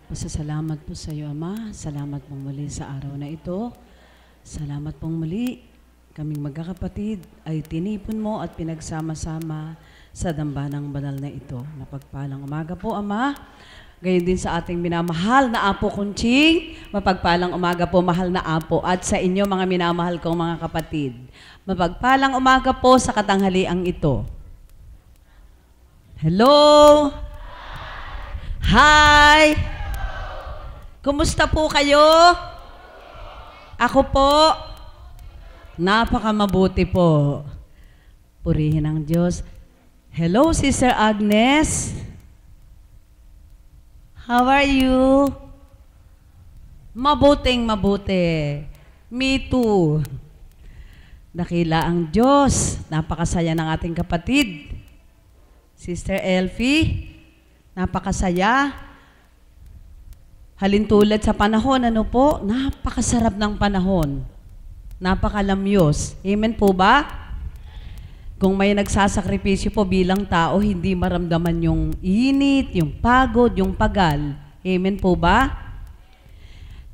Pasasalamat po sa iyo, Ama. Salamat pong muli sa araw na ito. Salamat pong muli kaming magkakapatid ay tinipon mo at pinagsama-sama sa dambanang banal na ito. Mapagpalang umaga po, Ama. Gayon din sa ating minamahal na Apo Kunching. Mapagpalang umaga po, mahal na Apo. At sa inyo, mga minamahal kong mga kapatid. Mapagpalang umaga po sa katanghaliang ito. Hello! Hi! Kumusta po kayo? Ako po, napakamabuti po. Purihin ang Diyos. Hello, Sister Agnes. How are you? Mabuting mabuti. Me too. Dakila ang Diyos. Napakasaya ng ating kapatid. Sister Elfie, napakasaya. Halintulad sa panahon, ano po? Napakasarap ng panahon. Napakalamyos. Amen po ba? Kung may nagsasakripisyo po bilang tao, hindi maramdaman yung init, yung pagod, yung pagal. Amen po ba?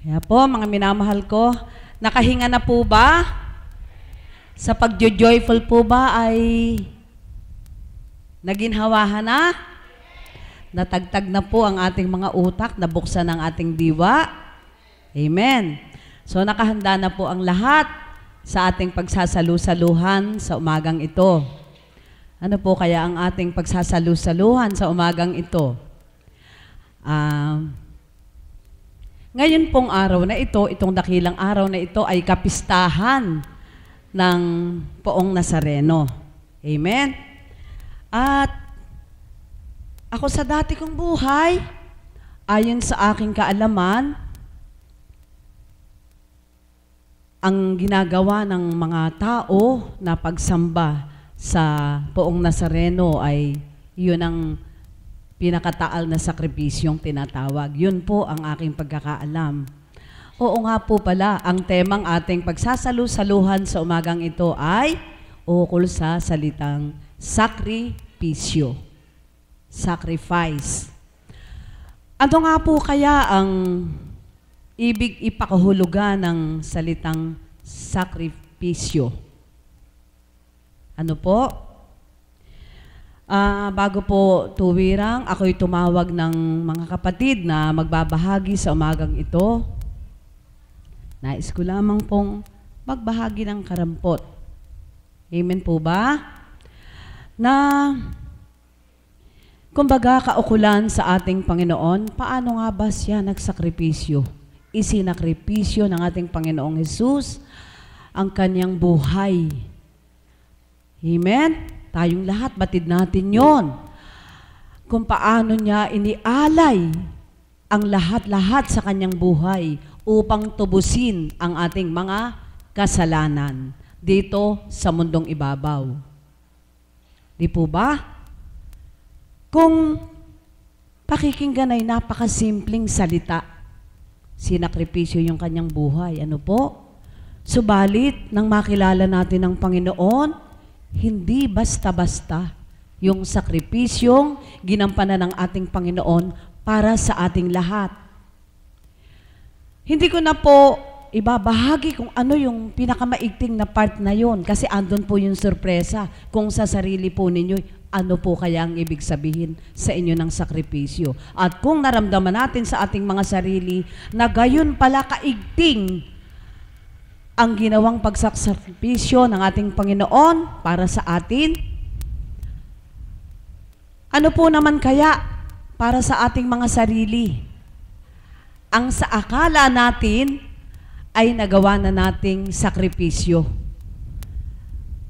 Kaya po, mga minamahal ko, nakahinga na po ba? Sa pagjo-joyful po ba ay naginhawahan na? Natagtag na po ang ating mga utak, nabuksan ang ating diwa. Amen. So nakahanda na po ang lahat sa ating pagsasalu-saluhan sa umagang ito. Ano po kaya ang ating pagsasalu-saluhan sa umagang ito? Ngayon pong araw na ito, itong dakilang araw na ito ay kapistahan ng Poong Nazareno. Amen. At ako sa dati kong buhay, ayon sa aking kaalaman, ang ginagawa ng mga tao na pagsamba sa Poong Nazareno ay yun ang pinakataal na sakripisyong tinatawag. Yun po ang aking pagkakaalam. Oo nga po pala, ang temang ating pagsasalu-saluhan sa umagang ito ay ukol sa salitang sakripisyo. Sacrifice. Ano nga po kaya ang ibig ipakahulugan ng salitang sakripisyo? Ano po? Bago po tuwirang, ako'y tumawag ng mga kapatid na magbabahagi sa umagang ito. Nais ko lamang pong magbahagi ng karampot. Amen po ba? Na kumbaga, kaukulan sa ating Panginoon, paano nga ba siya nagsakripisyo? Isinakripisyo ng ating Panginoong Hesus ang kanyang buhay. Amen? Tayong lahat, batid natin yon. Kung paano niya inialay ang lahat-lahat sa kanyang buhay upang tubusin ang ating mga kasalanan dito sa mundong ibabaw. Di po ba? Kung pakikinggan ay napakasimpleng salita, sinakripisyo yung kanyang buhay. Ano po? Subalit, nang makilala natin ang Panginoon, hindi basta-basta yung sakripisyong ginampanan ng ating Panginoon para sa ating lahat. Hindi ko na po ibabahagi kung ano yung pinakamaigting na part na yon kasi andun po yung sorpresa kung sa sarili po ninyo ano po kaya ang ibig sabihin sa inyo ng sakripisyo. At kung naramdaman natin sa ating mga sarili na gayon pala kaigting ang ginawang pagsakripisyo ng ating Panginoon para sa atin, ano po naman kaya para sa ating mga sarili? Ang sa akala natin ay nagawa na nating sakripisyo.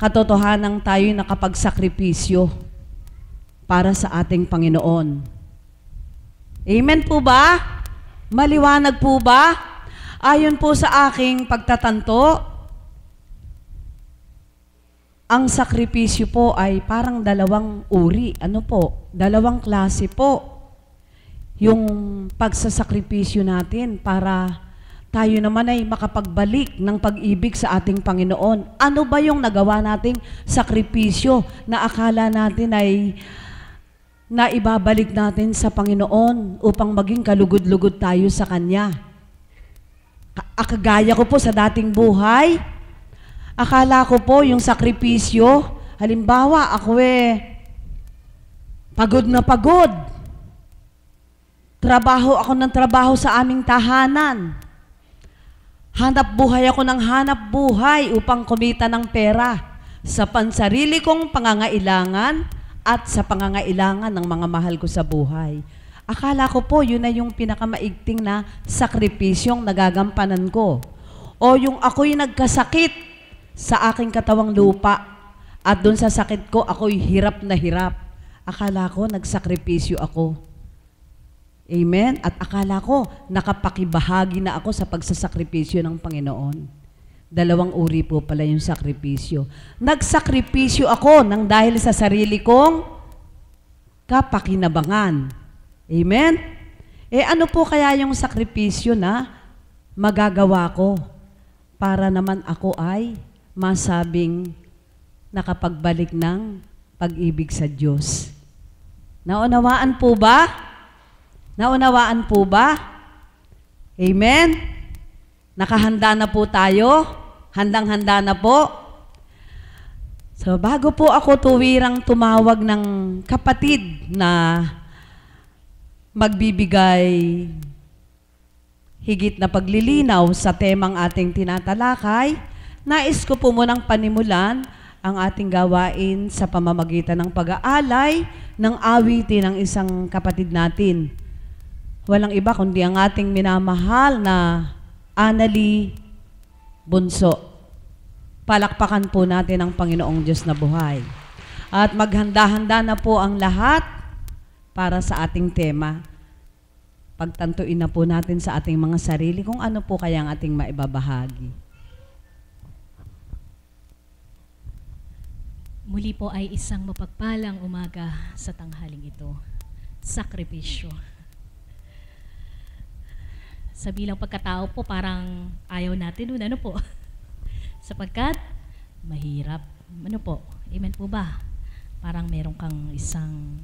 Katotohanan tayo'y nakapagsakripisyo para sa ating Panginoon. Amen po ba? Maliwanag po ba? Ayon po sa aking pagtatanto, ang sakripisyo po ay parang dalawang uri. Ano po? Dalawang klase po. Yung pagsasakripisyo natin para tayo naman ay makapagbalik ng pag-ibig sa ating Panginoon. Ano ba yung nagawa nating sakripisyo na akala natin ay na ibabalik natin sa Panginoon upang maging kalugod-lugod tayo sa Kanya. Kagaya ko po sa dating buhay, akala ko po yung sakripisyo, halimbawa ako pagod na pagod. Trabaho ako ng trabaho sa aming tahanan. Hanap buhay ako ng hanap buhay upang kumita ng pera sa pansarili kong pangangailangan at sa pangangailangan ng mga mahal ko sa buhay. Akala ko po yun na yung pinakamaigting na sakripisyong nagagampanan ko. O yung ako'y nagkasakit sa aking katawang lupa at doon sa sakit ko ako'y hirap na hirap. Akala ko nagsakripisyo ako. Amen? At akala ko nakapakibahagi na ako sa pagsasakripisyo ng Panginoon. Dalawang uri po pala yung sakripisyo. Nagsakripisyo ako nang dahil sa sarili kong kapakinabangan. Amen? Ano po kaya yung sakripisyo na magagawa ko para naman ako ay masabing nakapagbalik ng pag-ibig sa Diyos? Naunawaan po ba? Naunawaan po ba? Amen? Nakahanda na po tayo? Handang-handa na po? So, bago po ako tuwirang tumawag ng kapatid na magbibigay higit na paglilinaw sa temang ating tinatalakay, nais ko po munang panimulan ang ating gawain sa pamamagitan ng pag-aalay ng awitin ng isang kapatid natin. Walang iba kundi ang ating minamahal na Annalie Bunso. Palakpakan po natin ang Panginoong Diyos na buhay. At maghanda-handa na po ang lahat para sa ating tema. Pagtantuin na po natin sa ating mga sarili kung ano po kaya ang ating maibabahagi. Muli po ay isang mapagpalang umaga sa tanghaling ito. Sakripisyo. Sa bilang pagkatao po, parang ayaw natin nun, ano po? Sapagkat mahirap. Ano po? Amen po ba? Parang meron kang isang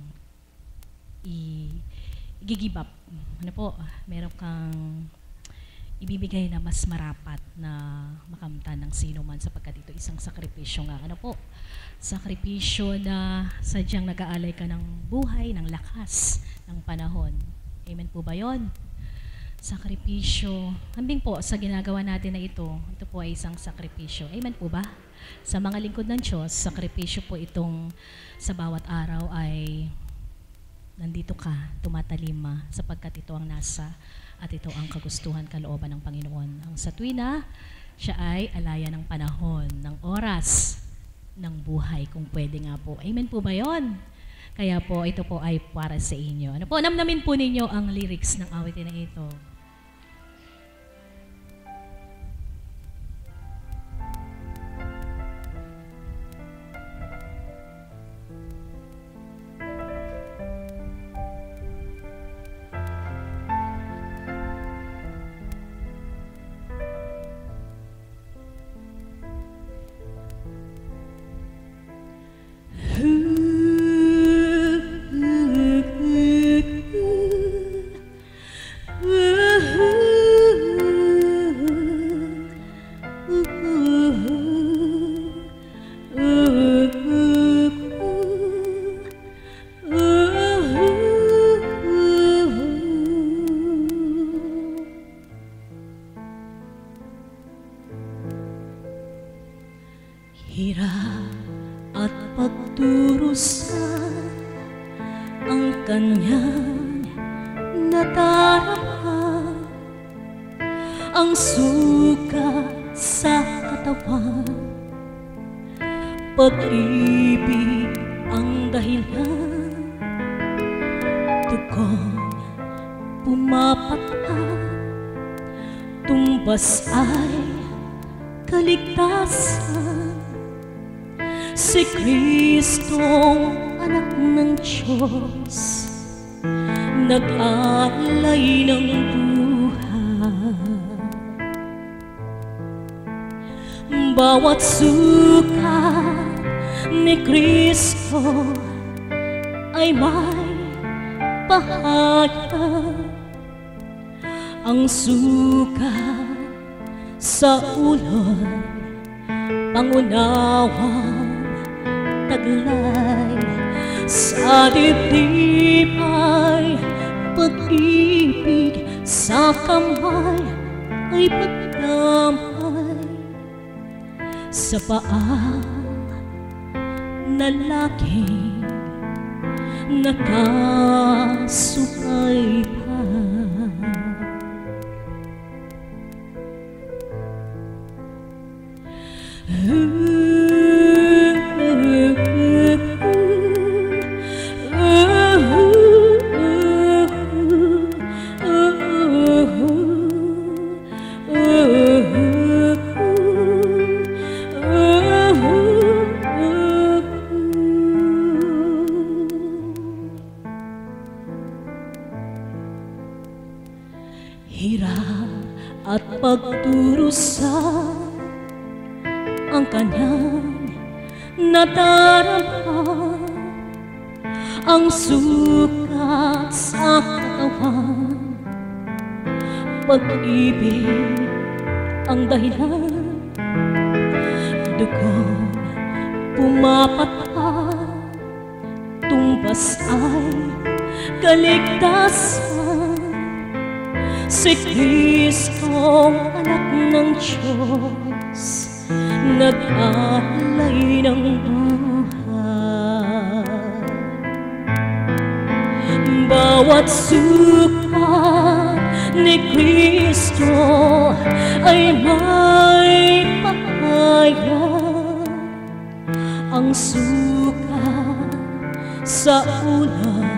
i-give up. Ano po? Meron kang ibibigay na mas marapat na makamtan ng sino man sapagkat ito isang sakripisyo nga. Ano po? Sakripisyo na sadyang nag-aalay ka ng buhay, ng lakas, ng panahon. Amen po ba yon? Sakripisyo. Hambing po sa ginagawa natin na ito po ay isang sakripisyo. Amen po ba? Sa mga lingkod ng Diyos, sakripisyo po itong sa bawat araw ay nandito ka, tumatalima, sapagkat ito ang nasa at ito ang kagustuhan, kalooban ng Panginoon. Ang sa tuwina, siya ay alaya ng panahon, ng oras, ng buhay, kung pwede nga po. Amen po ba yon? Kaya po, ito po ay para sa inyo. Ano po, namnamin po ninyo ang lyrics ng awitin na ito. Hirap at pagdurusa ang kanyang nadarama, ang sugat sa katawan, pag-ibig ang dahilan, dugong pumapatak, tumbas ay kaligtasan. Si Kristong anak ng Diyos, nag-alay ng buhay. Bawat sukat ni Kristo ay may pahayag ang suka sa ulo'y pangunawang taglay sa dibdib ay pag-ibig, sa kamay ay pagdamay, sa paa na laging nakasubaybayan. Hirap at pagdurusa ang kanyang nadarama, ang sukat sa katawan, pag-ibig ang dahilan, dugong pumapatak, tumbas ay kaligtasan. Si Kristong anak ng Diyos, nag-alay ng buhay. Bawat sukat ni Kristo ay may pahayag, ang sukat sa ulay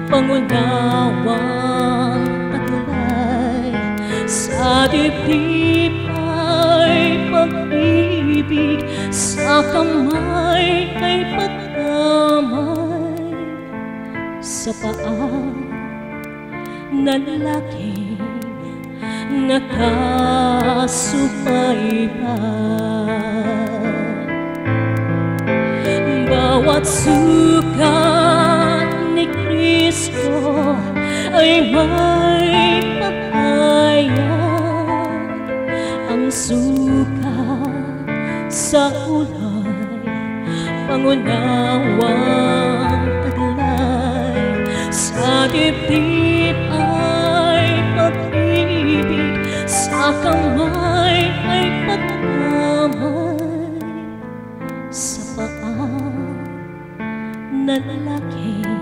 pangunawang taglay, sa dibdib ay pag-ibig, sa kamay ay pagdamay, sa paa na laging nakasubaybay. Bawat sukat ni Kristo ay may pahayag, ang sukat sa ulay pangunawang taglay, sa dibdib ay pag-ibig, sa kamay ay pagdamay, sa paa na laging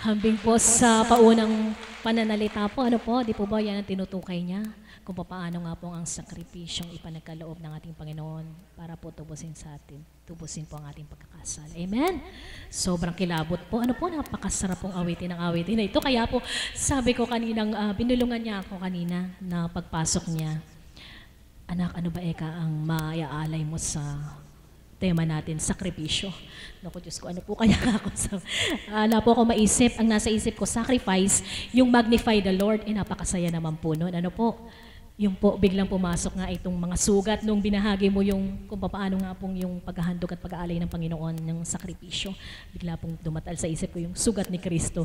Hambing po sa paunang pananalita po, ano po, di po ba yan ang tinutukay niya? Kung paano nga po ang sakripisyong ipanagkaloob ng ating Panginoon para po tubusin sa atin, tubusin po ang ating pagkakasala. Amen? Sobrang kilabot po. Ano po, napakasarap pong awitin ang awitin na ito. Kaya po, sabi ko kaninang, binulungan niya ako kanina na pagpasok niya, anak, ano ba eka ang maaalay mo sa tema natin, sakripisyo. Naku, Diyos ko, ano po kaya ako sa... Wala po ako maisip. Ang nasa isip ko, sacrifice, yung magnify the Lord, napakasaya naman po nun. Ano po? Yung po, biglang pumasok nga itong mga sugat nung binahagi mo yung kung paano nga pong yung paghahandog at pag-aalay ng Panginoon ng sakripisyo. Bigla pong dumatal sa isip ko yung sugat ni Kristo.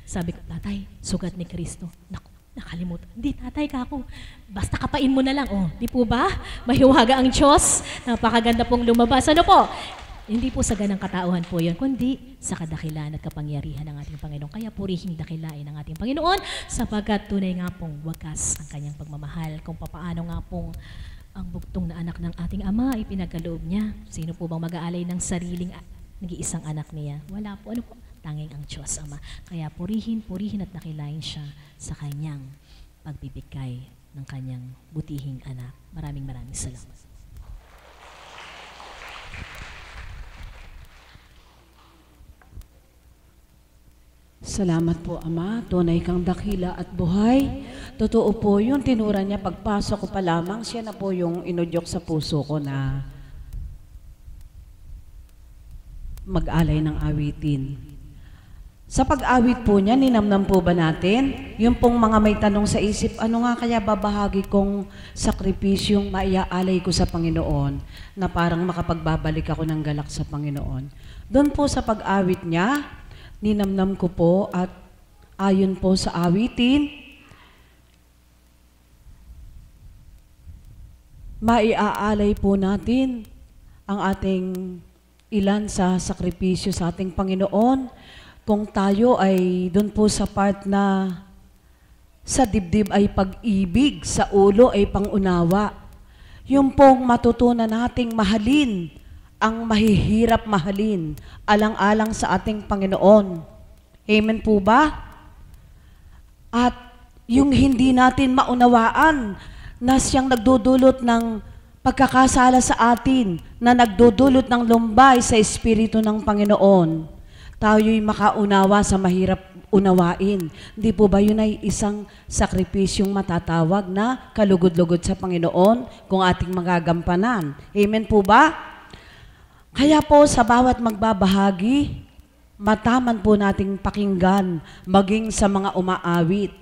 Sabi ko, tatay, sugat ni Kristo. Naku, nakalimutan. Hindi, tatay ka ako. Basta kapain mo na lang. Oh, di po ba? Mahiwaga ang Diyos. Napakaganda pong lumabas. Ano po? Hindi po sa ganang katauhan po yun, kundi sa kadakilaan at kapangyarihan ng ating Panginoon. Kaya purihin dakilain ng ating Panginoon sapagkat tunay nga pong wagas ang kanyang pagmamahal. Kung papaano nga pong ang bugtong na anak ng ating Ama ay pinagkaloob niya. Sino po bang mag-aalay ng sariling nag-iisang anak niya? Wala po. Ano po? Tanging ang Diyos Ama. Kaya purihin at dakilain siya sa kanyang pagbibigay ng kanyang butihing anak. Maraming salamat. Salamat po, Ama. Tunay kang dakila at buhay. Totoo po yung tinura niya. Pagpasok ko pa lamang, siya na po yung inudyok sa puso ko na mag-alay ng awitin. Sa pag-awit po niya, ninamnam po ba natin? Yung pong mga may tanong sa isip, ano nga kaya babahagi kong sakripisyong maiaalay ko sa Panginoon na parang makapagbabalik ako ng galak sa Panginoon? Doon po sa pag-awit niya, ninamnam ko po at ayon po sa awitin, maiaalay po natin ang ating ilan sa sakripisyo sa ating Panginoon. Kung tayo ay doon po sa part na sa dibdib ay pag-ibig, sa ulo ay pangunawa. Yung pong matutunan nating mahalin ang mahihirap mahalin, alang-alang sa ating Panginoon. Amen po ba? At yung hindi natin maunawaan na siyang nagdudulot ng pagkakasala sa atin, na nagdudulot ng lumbay sa Espiritu ng Panginoon, tayo'y makaunawa sa mahirap unawain. Hindi po ba yun ay isang sakripisyong matatawag na kalugod-lugod sa Panginoon kung ating magagampanan? Amen po ba? Kaya po sa bawat magbabahagi, mataman po nating pakinggan maging sa mga umaawit,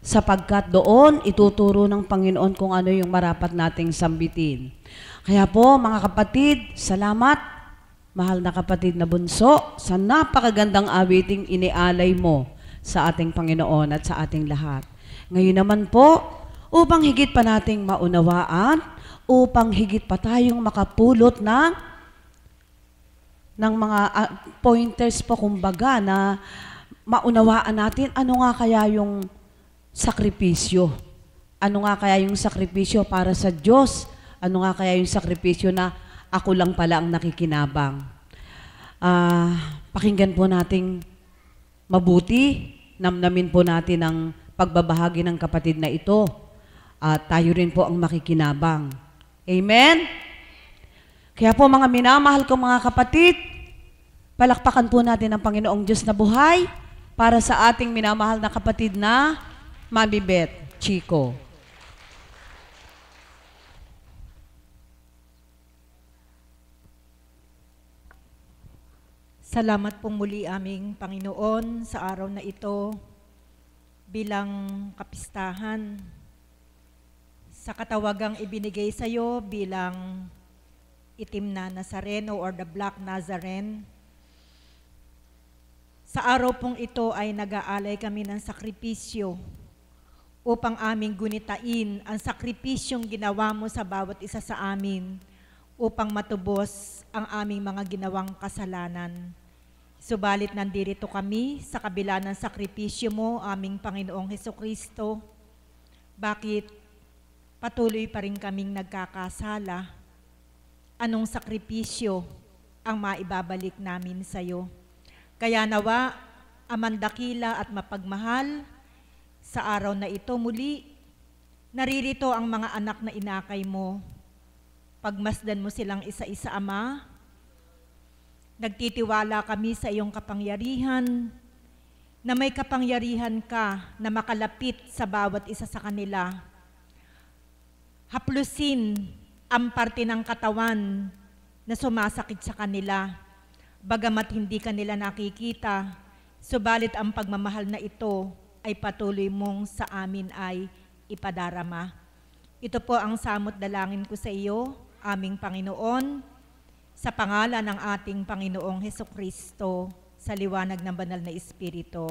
sapagkat doon ituturo ng Panginoon kung ano yung marapat nating sambitin. Kaya po mga kapatid, salamat. Mahal na kapatid na bunso, sa napakagandang awiting inialay mo sa ating Panginoon at sa ating lahat. Ngayon naman po, upang higit pa nating maunawaan, upang higit pa tayong makapulot ng mga pointers po kumbaga na maunawaan natin ano nga kaya yung sakripisyo. Ano nga kaya yung sakripisyo para sa Diyos? Ano nga kaya yung sakripisyo na ako lang pala ang nakikinabang? Pakinggan po nating mabuti, namnamin po natin ang pagbabahagi ng kapatid na ito. At tayo rin po ang makikinabang. Amen? Kaya po mga minamahal kong mga kapatid, palakpakan po natin ang Panginoong Diyos na buhay para sa ating minamahal na kapatid na Mami Beth Chico. Salamat pong muli aming Panginoon sa araw na ito bilang kapistahan sa katawagang ibinigay sa iyo bilang itim na Nazareno or the Black Nazarene. Sa araw pong ito ay nag-aalay kami ng sakripisyo upang aming gunitain ang sakripisyong ginawa mo sa bawat isa sa amin upang matubos ang aming mga ginawang kasalanan. Subalit nandirito kami sa kabila ng sakripisyo mo, aming Panginoong Hesukristo. Bakit patuloy pa rin kaming nagkakasala? Anong sakripisyo ang maibabalik namin sa iyo? Kaya nawa, Amang dakila at mapagmahal, sa araw na ito muli, naririto ang mga anak na inakay mo. Pagmasdan mo silang isa-isa, Ama. Nagtitiwala kami sa iyong kapangyarihan, na may kapangyarihan ka na makalapit sa bawat isa sa kanila. Haplusin ang parte ng katawan na sumasakit sa kanila, bagamat hindi kanila nakikita, subalit ang pagmamahal na ito ay patuloy mong sa amin ay ipadarama. Ito po ang samot dalangin ko sa iyo, aming Panginoon, sa pangalan ng ating Panginoong Hesukristo, sa liwanag ng banal na Espiritu,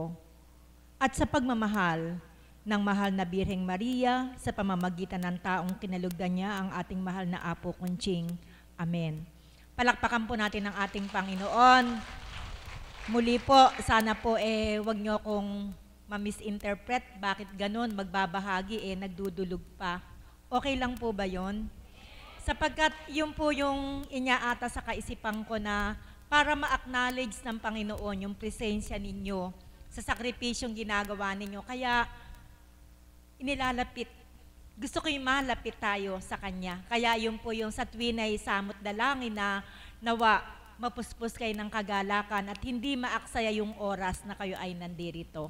at sa pagmamahal ng mahal na Birheng Maria, sa pamamagitan ng taong kinalugdan niya ang ating mahal na Apo Kunching. Amen. Palakpakan po natin ang ating Panginoon. Muli po, sana po wag niyo akong ma-misinterpret. Bakit ganun? Magbabahagi nagdudulog pa. Okay lang po ba yon? Sapagkat yun po yung inyaata sa kaisipan ko na para ma-acknowledge ng Panginoon yung presensya ninyo sa sakripisyong ginagawa ninyo. Kaya inilalapit, gusto ko yung malapit tayo sa Kanya. Kaya yun po yung sa tuwin ay samot dalangin na nawa mapuspos kayo ng kagalakan at hindi maaksaya yung oras na kayo ay nandirito.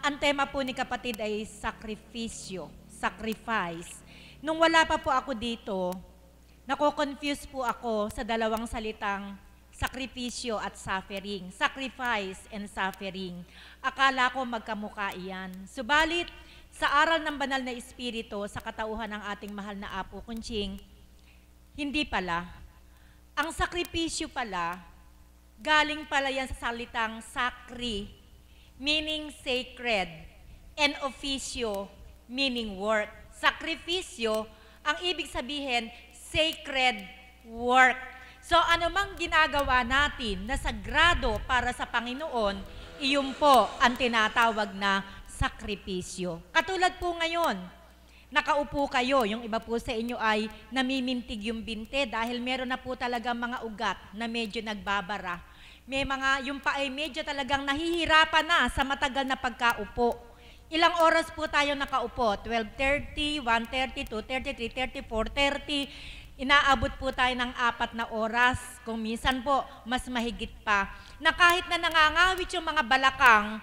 Ang tema po ni kapatid ay sakripisyo, sacrifice. Nung wala pa po ako dito, nako-confuse po ako sa dalawang salitang sakripisyo at suffering. Sacrifice and suffering. Akala ko magkamukha iyan. Subalit, sa aral ng banal na espiritu, sa katauhan ng ating mahal na Apo Kunching, hindi pala. Ang sakripisyo pala, galing pala yan sa salitang sakri, meaning sacred, and officio, meaning work. Sakripisyo, ang ibig sabihin, sacred work. So anumang ginagawa natin na sagrado para sa Panginoon, iyon po ang tinatawag na sakripisyo. Katulad po ngayon, nakaupo kayo, yung iba po sa inyo ay namimintig yung binte dahil meron na po talaga mga ugat na medyo nagbabara. May mga, yung pa ay medyo talagang nahihirapan na sa matagal na pagkaupo. Ilang oras po tayo nakaupo? 12:30, 1:30, 2:30, 3:30, 4:30. Inaabot po tayo ng 4 na oras. Kung minsan po, mas mahigit pa. Na kahit na nangangawit yung mga balakang,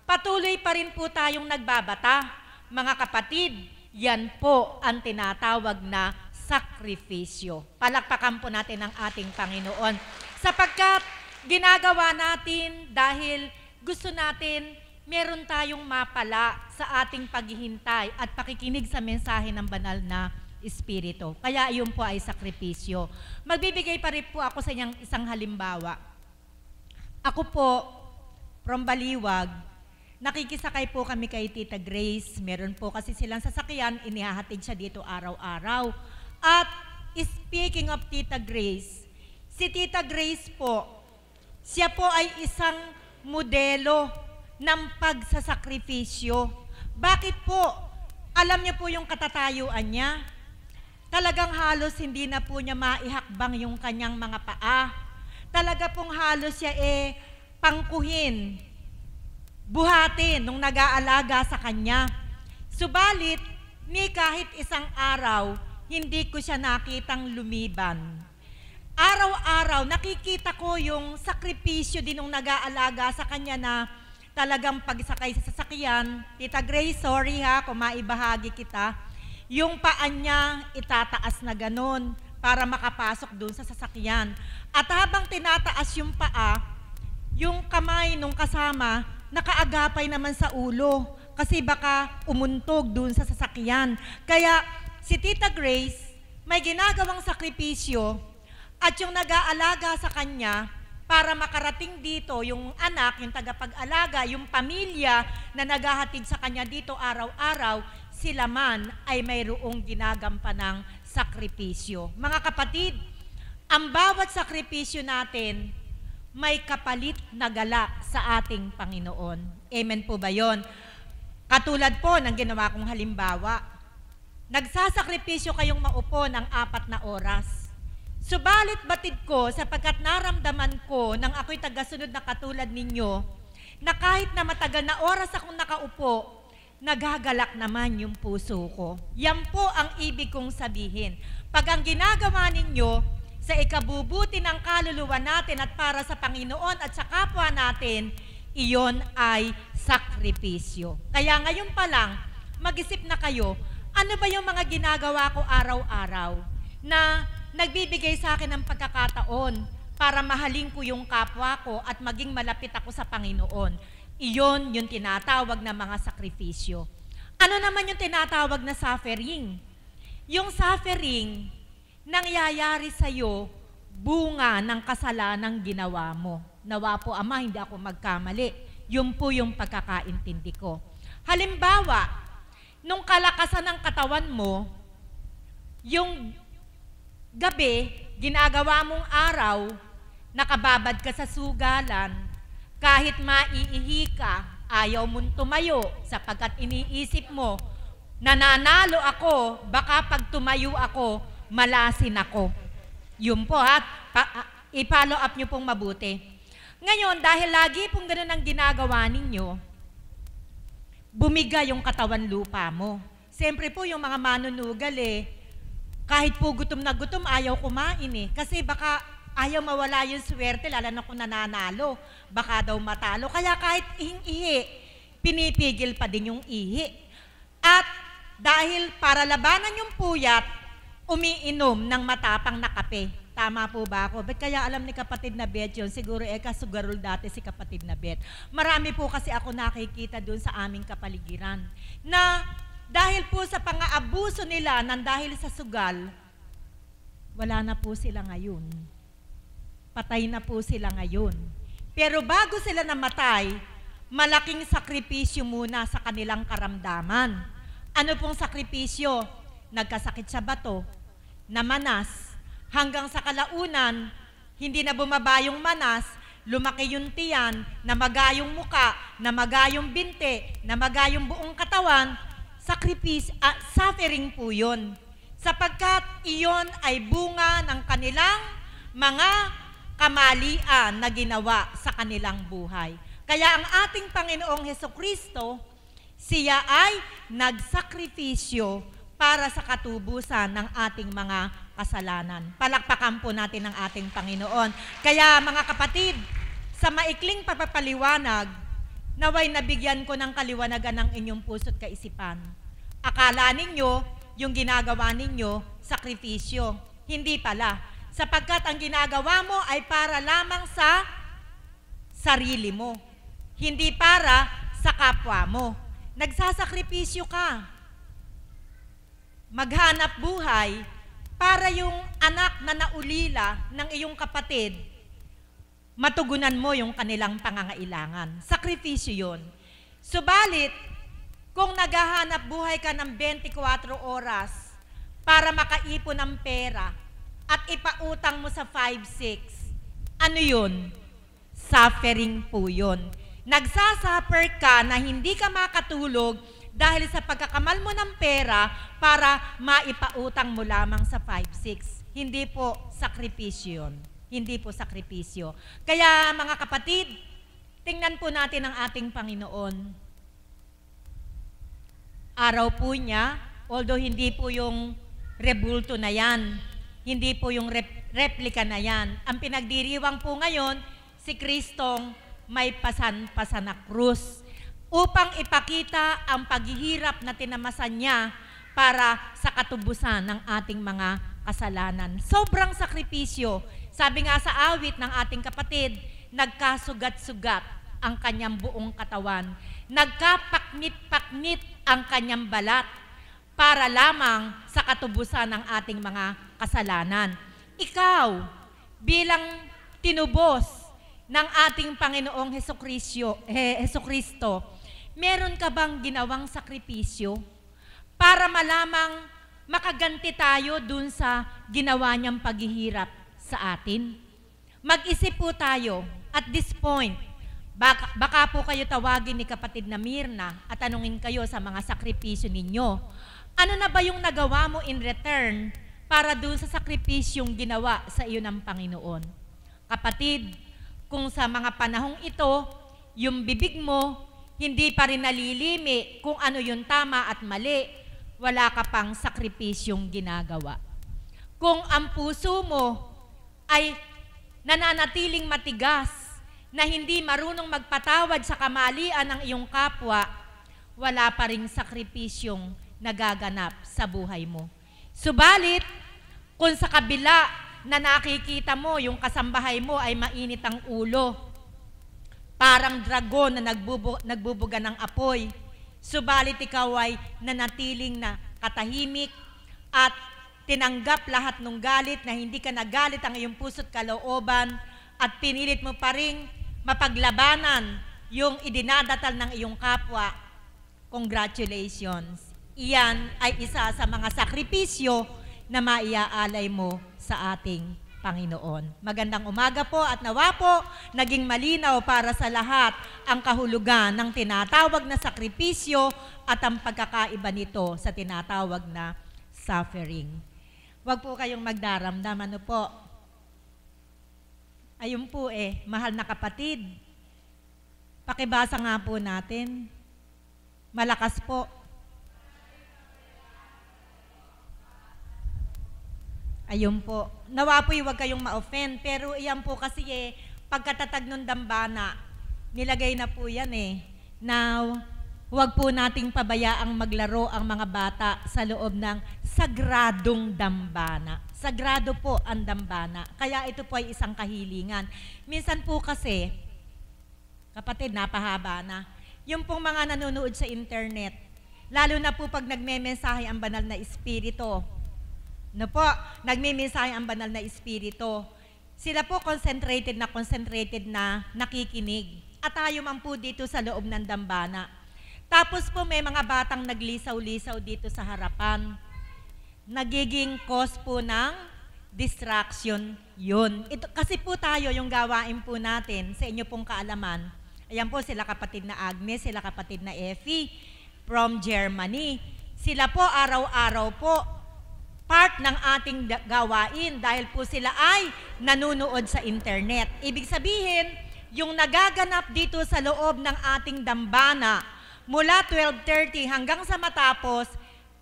patuloy pa rin po tayong nagbabata. Mga kapatid, yan po ang tinatawag na sakripisyo. Palakpakan po natin ang ating Panginoon. Sapagkat ginagawa natin dahil gusto natin meron tayong mapala sa ating paghihintay at pakikinig sa mensahe ng banal na Espiritu. Kaya iyon po ay sakripisyo. Magbibigay pa rin po ako sa inyong isang halimbawa. Ako po, from Baliwag, nakikisakay po kami kay Tita Grace. Meron po kasi silang sasakyan, inihahatid siya dito araw-araw. At speaking of Tita Grace, si Tita Grace po, siya po ay isang modelo ng pagsasakripisyo. Bakit po? Alam niyo po yung katatayuan niya. Talagang halos hindi na po niya maihakbang yung kanyang mga paa. Talaga pong halos siya pangkuhin, buhatin nung nag-aalaga sa kanya. Subalit, ni kahit isang araw, hindi ko siya nakitang lumiban. Araw-araw, nakikita ko yung sakripisyo din nung nag-aalaga sa kanya na talagang pagsakay sa sasakyan. Tita Grace, sorry ha, kung maibahagi kita. Yung paan niya, itataas na ganun para makapasok dun sa sasakyan. At habang tinataas yung paa, yung kamay nung kasama, nakaagapay naman sa ulo kasi baka umuntog dun sa sasakyan. Kaya si Tita Grace may ginagawang sakripisyo at yung nag-aalaga sa kanya para makarating dito yung anak, yung tagapag-alaga, yung pamilya na naghahatid sa kanya dito araw-araw, sila man ay mayroong ginagampanang sakripisyo. Mga kapatid, ang bawat sakripisyo natin may kapalit na gala sa ating Panginoon. Amen po ba yon? Katulad po ng ginawa kong halimbawa, nagsasakripisyo kayong maupo ng 4 na oras. Subalit batid ko sapagkat naramdaman ko nang ako'y tagasunod na katulad ninyo, na kahit na matagal na oras akong nakaupo, nagagalak naman yung puso ko. Yan po ang ibig kong sabihin. Pag ang ginagawa ninyo sa ikabubuti ng kaluluwa natin at para sa Panginoon at sa kapwa natin, iyon ay sakripisyo. Kaya ngayon pa lang, mag-isip na kayo, ano ba yung mga ginagawa ko araw-araw na nagbibigay sa akin ng pagkakataon para mahalin ko yung kapwa ko at maging malapit ako sa Panginoon. Iyon yung tinatawag na mga sakripisyo. Ano naman yung tinatawag na suffering? Yung suffering, nangyayari sa'yo bunga ng kasalanang ginawa mo. Nawa po, Ama, hindi ako magkamali. Yun po yung pagkakaintindi ko. Halimbawa, nung kalakasan ng katawan mo, yung gabi, ginagawa mong araw, nakababad ka sa sugalan, kahit maiihi ka, ayaw mong tumayo sapagkat iniisip mo, nananalo ako, baka pag tumayo ako, malasin ako. Yun po ha, i-follow up nyo pong mabuti. Ngayon, dahil lagi pong ganun ang ginagawa ninyo, bumiga yung katawan lupa mo. Siyempre po yung mga manunugal kahit po gutom na gutom, ayaw kumain kasi baka ayaw mawala yung swerte, lalo na kung nananalo. Baka daw matalo. Kaya kahit ihing-ihi, pinipigil pa din yung ihi. At dahil para labanan yung puyat, umiinom ng matapang na kape. Tama po ba ako? Ba't kaya alam ni kapatid na Bet yun? Siguro kasugarol dati si kapatid na Bet. Marami po kasi ako nakikita dun sa aming kapaligiran na dahil po sa pang-aabuso nila nang dahil sa sugal, wala na po sila ngayon. Patay na po sila ngayon. Pero bago sila namatay, malaking sakripisyo muna sa kanilang karamdaman. Ano pong sakripisyo? Nagkasakit sa bato, namanas, hanggang sa kalaunan, hindi na bumaba yung manas, lumaki yung tiyan, namaga yung muka, namaga yung binte, namaga yung buong katawan, suffering po yun. Sapagkat iyon ay bunga ng kanilang mga kamalian na ginawa sa kanilang buhay. Kaya ang ating Panginoong Hesukristo, siya ay nagsakripisyo para sa katubusan ng ating mga kasalanan. Palakpakan po natin ang ating Panginoon. Kaya mga kapatid, sa maikling papapaliwanag, naway nabigyan ko ng kaliwanagan ng inyong puso't kaisipan. Akala ninyo, yung ginagawa ninyo, sakripisyo. Hindi pala. Sapagkat ang ginagawa mo ay para lamang sa sarili mo. Hindi para sa kapwa mo. Nagsasakripisyo ka. Maghanap buhay para yung anak na naulila ng iyong kapatid, matugunan mo yung kanilang pangangailangan. Sakripisyo yun. Subalit, kung naghahanap buhay ka ng 24 oras para makaipon ng pera at ipautang mo sa 5-6, ano yun? Suffering po yun. Nagsasuffer ka na hindi ka makatulog dahil sa pagkakamal mo ng pera para maipautang mo lamang sa 5-6. Hindi po sakripisyo yun. Hindi po sakripisyo. Kaya mga kapatid, tingnan po natin ang ating Panginoon. Araw po niya, although hindi po yung rebulto na yan, hindi po yung replika na yan. Ang pinagdiriwang po ngayon, si Kristong may pasan-pasan na krus upang ipakita ang paghihirap na tinamasan niya para sa katubusan ng ating mga kasalanan. Sobrang sakripisyo. Sabi nga sa awit ng ating kapatid, nagkasugat-sugat ang kanyang buong katawan. Nagkapaknit-paknit ang kanyang balat para lamang sa katubusan ng ating mga kasalanan. Ikaw, bilang tinubos ng ating Panginoong Hesukristo, meron ka bang ginawang sakripisyo para malamang makaganti tayo dun sa ginawa niyang paghihirap sa atin? Mag-isip po tayo at this point. Baka po kayo tawagin ni kapatid na Mirna at tanungin kayo sa mga sakripisyo ninyo. Ano na ba yung nagawa mo in return para doon sa sakripisyong ginawa sa iyo ng Panginoon? Kapatid, kung sa mga panahong ito, yung bibig mo hindi pa rin nalilimi kung ano yung tama at mali, wala ka pang sakripisyong ginagawa. Kung ang puso mo ay nananatiling matigas, na hindi marunong magpatawad sa kamalian ng iyong kapwa, wala pa ring sakripisyong nagaganap sa buhay mo. Subalit, kung sa kabila na nakikita mo yung kasambahay mo ay mainit ang ulo, parang dragon na nagbubuga ng apoy, subalit ikaw ay nanatiling na katahimik at tinanggap lahat ng galit na hindi ka nagalit ang iyong puso't kalooban at pinilit mo pa ring mapaglabanan yung idinadatal ng iyong kapwa, congratulations. Iyan ay isa sa mga sakripisyo na maiaalay mo sa ating Panginoon. Magandang umaga po at nawa po naging malinaw para sa lahat ang kahulugan ng tinatawag na sakripisyo at ang pagkakaiba nito sa tinatawag na suffering. Huwag po kayong magdaramdam, ano po? Ayun po mahal na kapatid, pakibasa nga po natin. Malakas po. Ayun po. Nawa po huwag kayong ma-offend. Pero iyan po kasi pagkatatag ng dambana, nilagay na po yan Now, huwag po nating pabayaang maglaro ang mga bata sa loob ng sagradong dambana. Sagrado po ang dambana. Kaya ito po ay isang kahilingan. Minsan po kasi, kapatid, napahaba na. Yung pong mga nanonood sa internet, lalo na po pag nagme-mensahe ang banal na espiritu. Nagme-mensahe ang banal na espiritu. Sila po concentrated na nakikinig. At tayo man po dito sa loob ng dambana. Tapos po may mga batang naglisaw-lisaw dito sa harapan. Nagiging cause po ng distraction yun. Ito, kasi po tayo, yung gawain po natin sa inyo pong kaalaman. Ayan po sila kapatid na Agnes, sila kapatid na Effie from Germany. Sila po araw-araw po part ng ating gawain dahil po sila ay nanunood sa internet. Ibig sabihin, yung nagaganap dito sa loob ng ating dambana, mula 12:30 hanggang sa matapos,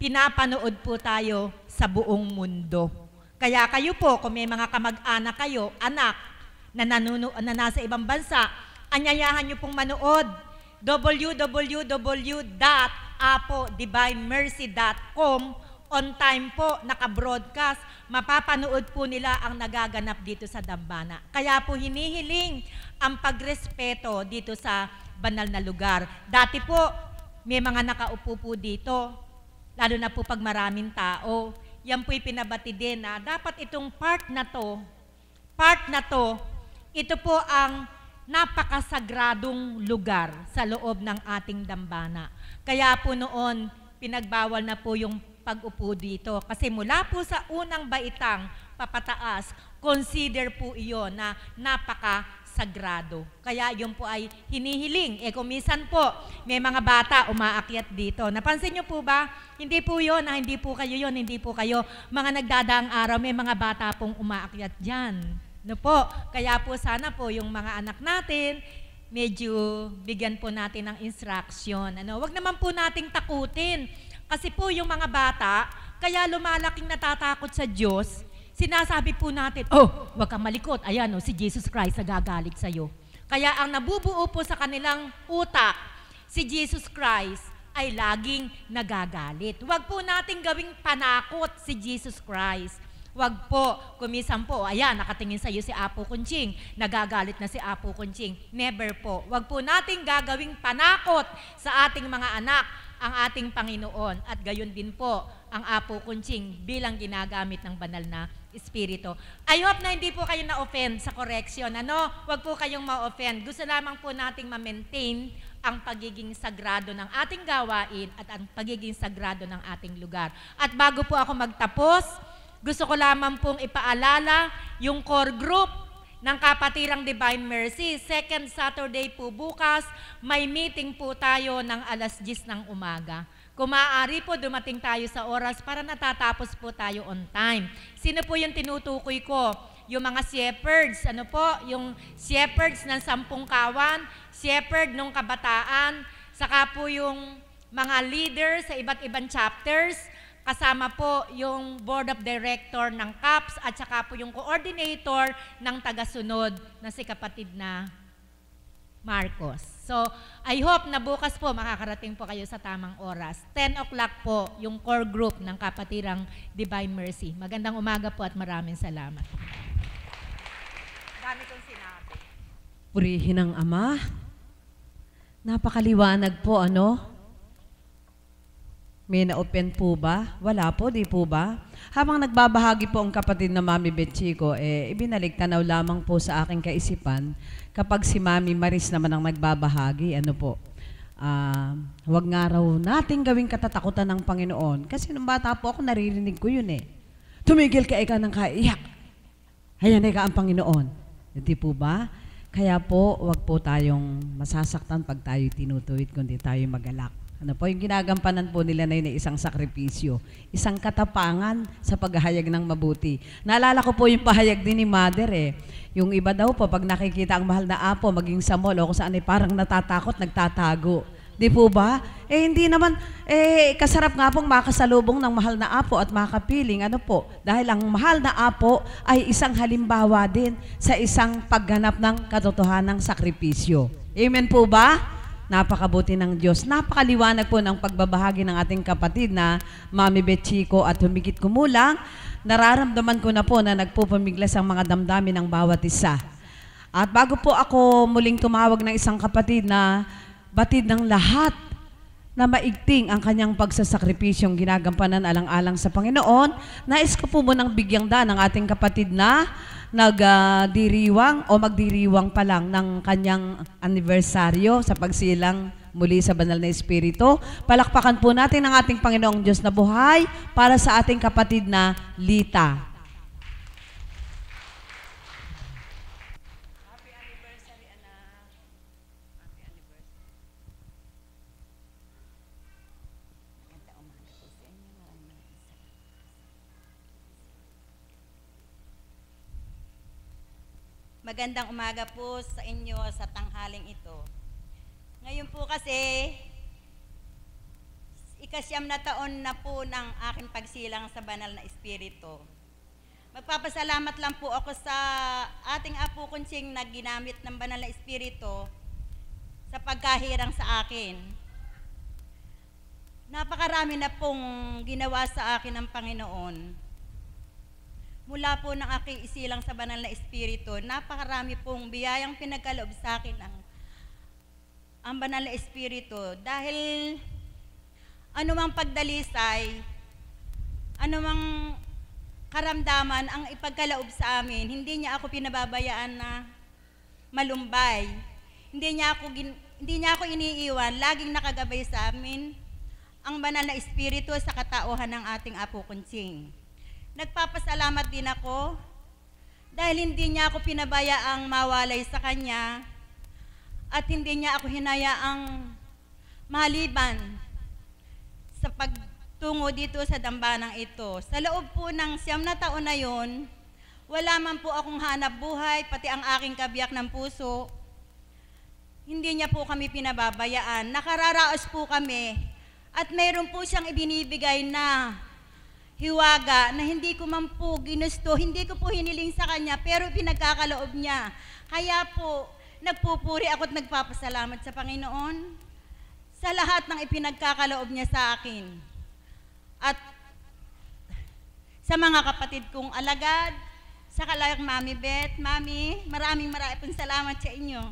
pinapanood po tayo sa buong mundo. Kaya kayo po, kung may mga kamag-anak kayo, anak, na nasa ibang bansa, anyayahan nyo pong manood www.apodivinemercy.com. On time po, naka-broadcast, mapapanood po nila ang nagaganap dito sa dambana. Kaya po hinihiling ang pagrespeto dito sa banal na lugar. Dati po, may mga nakaupo po dito, lalo na po pag maraming tao. Yan po'y pinabati din na dapat itong part na to, ito po ang napakasagradong lugar sa loob ng ating dambana. Kaya po noon, pinagbawal na po yung pag-upo dito. Kasi mula po sa unang baitang papataas, consider po iyon na napakasagrado. Kaya yun po ay hinihiling. Kung minsan po, may mga bata umaakyat dito. Napansin nyo po ba? Hindi po yun, hindi po kayo yun, hindi po kayo. Mga nagdadaang araw, may mga bata pong umaakyat dyan. Kaya po sana po yung mga anak natin, medyo bigyan po natin ng instruction. Wag naman po nating takutin. Kasi po yung mga bata, kaya lumalaking natatakot sa Diyos, sinasabi po natin, wag kang malikot, ayan si Jesus Christ nagagalit sa'yo. Kaya ang nabubuo po sa kanilang utak, si Jesus Christ ay laging nagagalit. Wag po nating gawing panakot si Jesus Christ. Wag po, kumisan po, ayan, nakatingin sa iyo si Apo Kunching, nagagalit na si Apo Kunching. Never po. Wag po nating gagawing panakot sa ating mga anak, ang ating Panginoon. At gayon din po, ang Apo Kunching bilang ginagamit ng banal na Espiritu. I hope na hindi po kayo na-offend sa correction. Wag po kayong ma-offend. Gusto lamang po nating ma-maintain ang pagiging sagrado ng ating gawain at ang pagiging sagrado ng ating lugar. At bago po ako magtapos, gusto ko lamang pong ipaalala yung core group ng Kapatirang Divine Mercy. Second Saturday po bukas, may meeting po tayo ng 10:00 ng umaga. Kung maaari po, dumating tayo sa oras para natatapos po tayo on time. Sino po yung tinutukoy ko? Yung mga shepherds, yung shepherds ng 10 kawan, shepherd ng kabataan, saka po yung mga leaders sa iba't ibang chapters, kasama po yung board of director ng CAPS at saka po yung coordinator ng tagasunod na si kapatid na Marcos. So, I hope na bukas po makakarating po kayo sa tamang oras. 10 o'clock po yung core group ng Kapatirang Divine Mercy. Magandang umaga po at maraming salamat. Dami kong sinabi. Purihin ang Ama. Napakaliwanag po, May na-open po ba? Wala po, di po ba? Habang nagbabahagi po ang kapatid na Mami Betchico, ibinalik tanaw lamang po sa aking kaisipan kapag si Mami Maris naman ang nagbabahagi, huwag nga raw nating gawing katatakutan ng Panginoon. Kasi nung bata po ako, naririnig ko yun Tumigil ka ika ng kaiyak. Hayan ika ang Panginoon. Hindi po ba? Kaya po, huwag po tayong masasaktan pag tayo tinutuwid, kundi tayo magalak. Yung ginagampanan po nila na yun ay isang sakripisyo, isang katapangan sa paghahayag ng mabuti. Naalala ko po yung pahayag din ni Mother Yung iba daw po, pag nakikita ang mahal na apo, maging sa mall o kung saan parang natatakot, nagtatago. Di po ba? Hindi naman, kasarap nga pong makasalubong ng mahal na apo at makapiling. Ano po? Dahil ang mahal na apo ay isang halimbawa din sa isang pagganap ng katotohanang sakripisyo. Amen po ba? Napakabuti ng Diyos. Napakaliwanag po ng pagbabahagi ng ating kapatid na Mami Betchico at humigit kumulang, nararamdaman ko na po na nagpupumiglas ang mga damdamin ng bawat isa. At bago po ako muling tumawag ng isang kapatid na batid ng lahat na maigting ang kanyang pagsasakripisyong ginagampanan alang-alang sa Panginoon, nais ko po munang bigyang daan ng ating kapatid na nagdiriwang o magdiriwang pa lang ng kanyang anibersaryo sa pagsilang muli sa Banal na Espiritu. Palakpakan po natin ang ating Panginoong Diyos na buhay para sa ating kapatid na Lita. Magandang umaga po sa inyo sa tanghaling ito. Ngayon po kasi, ika-9 na taon na po ng aking pagsilang sa Banal na Espiritu. Magpapasalamat lang po ako sa ating Apo Kunsing na ginamit ng Banal na Espiritu sa pagkahirang sa akin. Napakarami na pong ginawa sa akin ng Panginoon. Mula po ng aking isilang sa Banal na Espiritu, napakarami pong biyayang pinagkaloob sa akin ang Banal na Espiritu. Dahil anumang pagdalisay, anumang karamdaman ang ipagkaloob sa amin, hindi niya ako pinababayaan na malumbay. Hindi niya ako iniiwan, laging nakagabay sa amin ang Banal na Espiritu sa katauhan ng ating Apo Kunsing. Nagpapasalamat din ako dahil hindi niya ako pinabayaang mawalay sa Kanya at hindi niya ako hinayaang maliban sa pagtungo dito sa dambanang ito. Sa loob po ng 9 na taon na yon, wala man po akong hanap buhay, pati ang aking kabiyak ng puso, hindi niya po kami pinababayaan. Nakararaos po kami at mayroon po siyang ibinibigay na hiwaga na hindi ko man po ginusto, hindi ko po hiniling sa Kanya, pero pinagkakaloob niya. Kaya po, nagpupuri ako at nagpapasalamat sa Panginoon sa lahat ng ipinagkakaloob niya sa akin. At sa mga kapatid kong alagad, sa kalayang Mami Beth, Mami, maraming pong salamat sa inyo.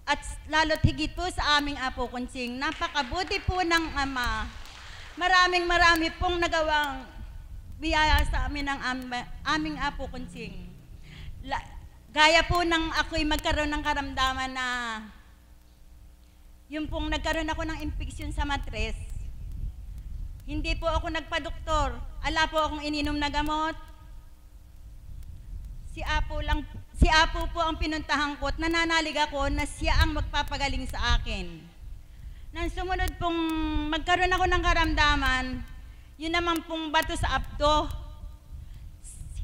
At lalo't higit po sa aming Apo Kunsing, napakabuti po ng Ama. Maraming pong nagawang biyaya sa amin ng aming Apo Kunsing. Gaya po ng ako'y magkaroon ng karamdaman na yung pong nagkaroon ako ng infeksyon sa matres. Hindi po ako nagpa-doktor. Ala po akong ininom na gamot. Si Apo po ang pinuntahan ko at nananalig ako na siya ang magpapagaling sa akin. Nang sumunod pong magkaroon ako ng karamdaman, yun naman pong bato sa abdo.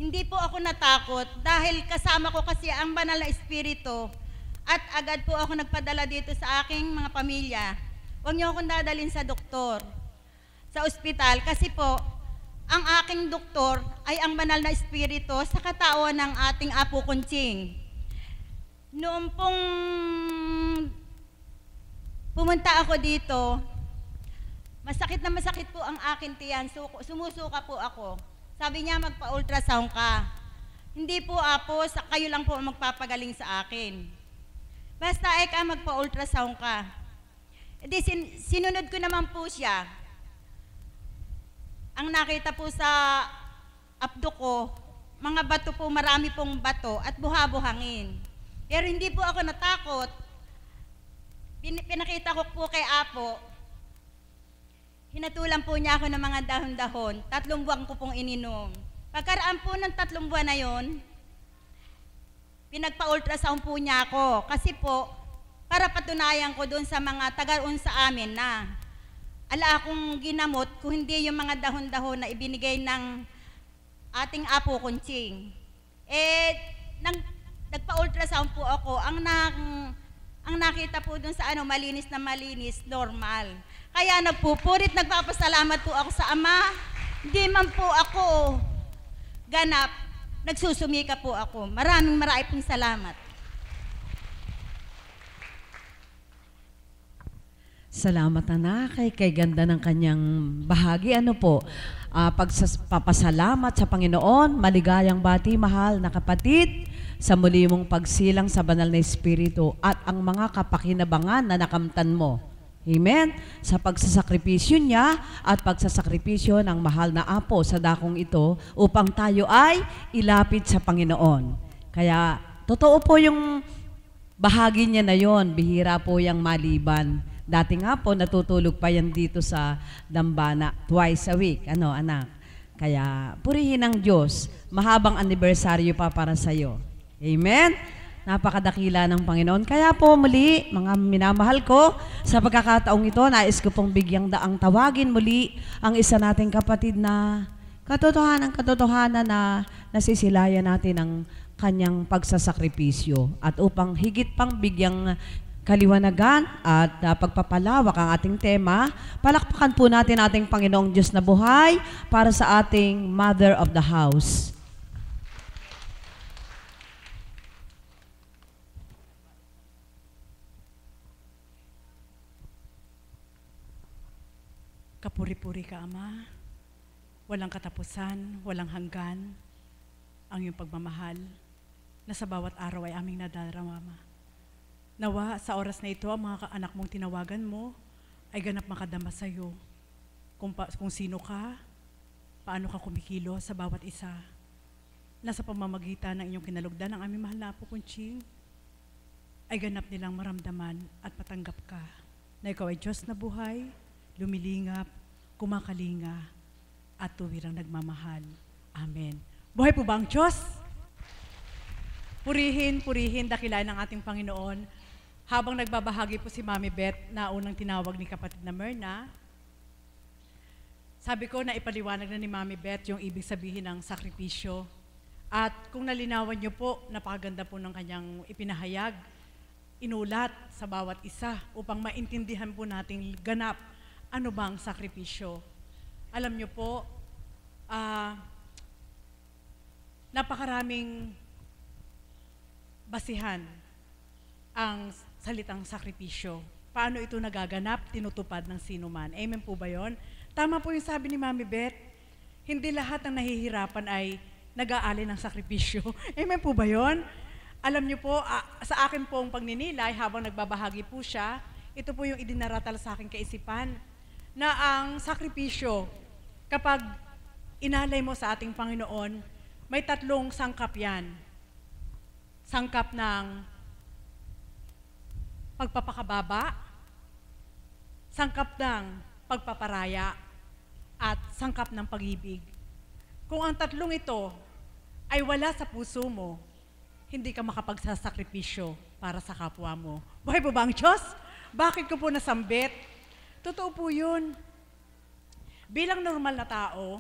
Hindi po ako natakot dahil kasama ko kasi ang Banal na Espiritu at agad po ako nagpadala dito sa aking mga pamilya. Huwag niyo akong dadalhin sa doktor, sa ospital, kasi po, ang aking doktor ay ang Banal na Espiritu sa katauhan ng ating Apo Kunsing. Noong pong pumunta ako dito, masakit na masakit po ang aking tiyan, sumusuka po ako. Sabi niya, magpa-ultrasound ka. Hindi po, Apo, kayo lang po magpapagaling sa akin. Basta magpa-ultrasound ka. E di sinunod ko naman po siya. Ang nakita po sa abdo ko, mga bato po, marami pong bato at buha-buhangin. Pero hindi po ako natakot. Pinakita ko po kay Apo, hinatulan po niya ako ng mga dahon-dahon. 3 buwan ko pong ininom. Pagkaraan po ng 3 buwan na yon, pinagpa-ultrasound po niya ako. Kasi po, para patunayan ko doon sa mga taga-un sa amin na ala akong ginamot kung hindi yung mga dahon-dahon na ibinigay ng ating Apo Kunsing. Nagpa-ultrasound po ako. Ang Ang nakita po dun sa malinis na malinis, normal. Kaya nagpupurit, nagpapasalamat po ako sa Ama. Hindi man po ako ganap, nagsusumika po ako. Maraming pong salamat. Salamat anak, kay ganda ng kanyang bahagi. Ano po, pagpapasalamat sa Panginoon, maligayang bati, mahal na kapatid, sa muli mong pagsilang sa banal na Espiritu at ang mga kapakinabangan na nakamtan mo. Amen? Sa pagsasakripisyo niya at pagsasakripisyo ng mahal na apo sa dakong ito upang tayo ay ilapit sa Panginoon. Kaya, totoo po yung bahagi niya na yon, bihira po yung maliban. Dati nga po, natutulog pa yan dito sa dambana twice a week. Ano, anak? Kaya, purihin ang Diyos. Mahabang anibersaryo pa para sa'yo. Amen? Napakadakila ng Panginoon. Kaya po muli, mga minamahal ko, sa pagkakataong ito, nais ko pong bigyang daang tawagin muli ang isa nating kapatid na katotohanan na nasisilayan natin ang kanyang pagsasakripisyo. At upang higit pang bigyang kaliwanagan at pagpapalawak ang ating tema, palakpakan po natin ating Panginoong Diyos na buhay para sa ating Mother of the House. Kapuri-puri ka, Ama. Walang katapusan, walang hanggan ang iyong pagmamahal na sa bawat araw ay aming nadarama, Ama. Nawa, sa oras na ito, ang mga anak mong tinawagan mo ay ganap makadama sa iyo. Kung sino ka, paano ka kumikilo sa bawat isa. Nasa pamamagitan ng inyong kinalugdan ng aming mahal na Apo Kunching, ay ganap nilang maramdaman at patanggap ka na ikaw ay Diyos na buhay, lumilingap, kumakalinga, at tuwirang nagmamahal. Amen. Buhay po ba ang Diyos? Purihin, dakilain ng ating Panginoon. Habang nagbabahagi po si Mami Beth na unang tinawag ni kapatid na Myrna, sabi ko na ipaliwanag na ni Mami Beth yung ibig sabihin ng sakripisyo. At kung nalinawan niyo po, napakaganda po ng kanyang ipinahayag, inulat sa bawat isa upang maintindihan po nating ganap ano bang sakripisyo. Alam niyo po, napakaraming basihan ang salitang sakripisyo. Paano ito nagaganap, tinutupad ng sino man. Amen po ba yun? Tama po yung sabi ni Mami Beth, hindi lahat ng nahihirapan ay nag-aalay ng sakripisyo. Amen po ba yun? Alam niyo po, sa akin pong pagninilay, habang nagbabahagi po siya, ito po yung idinaratal sa aking kaisipan, na ang sakripisyo, kapag inalay mo sa ating Panginoon, may tatlong sangkap yan. Sangkap ng pagpapakababa, sangkap ng pagpaparaya, at sangkap ng pag-ibig. Kung ang tatlong ito ay wala sa puso mo, hindi ka makapagsasakripisyo para sa kapwa mo. Buhay po ba ang Diyos? Bakit ko po nasambit? Totoo po yun. Bilang normal na tao,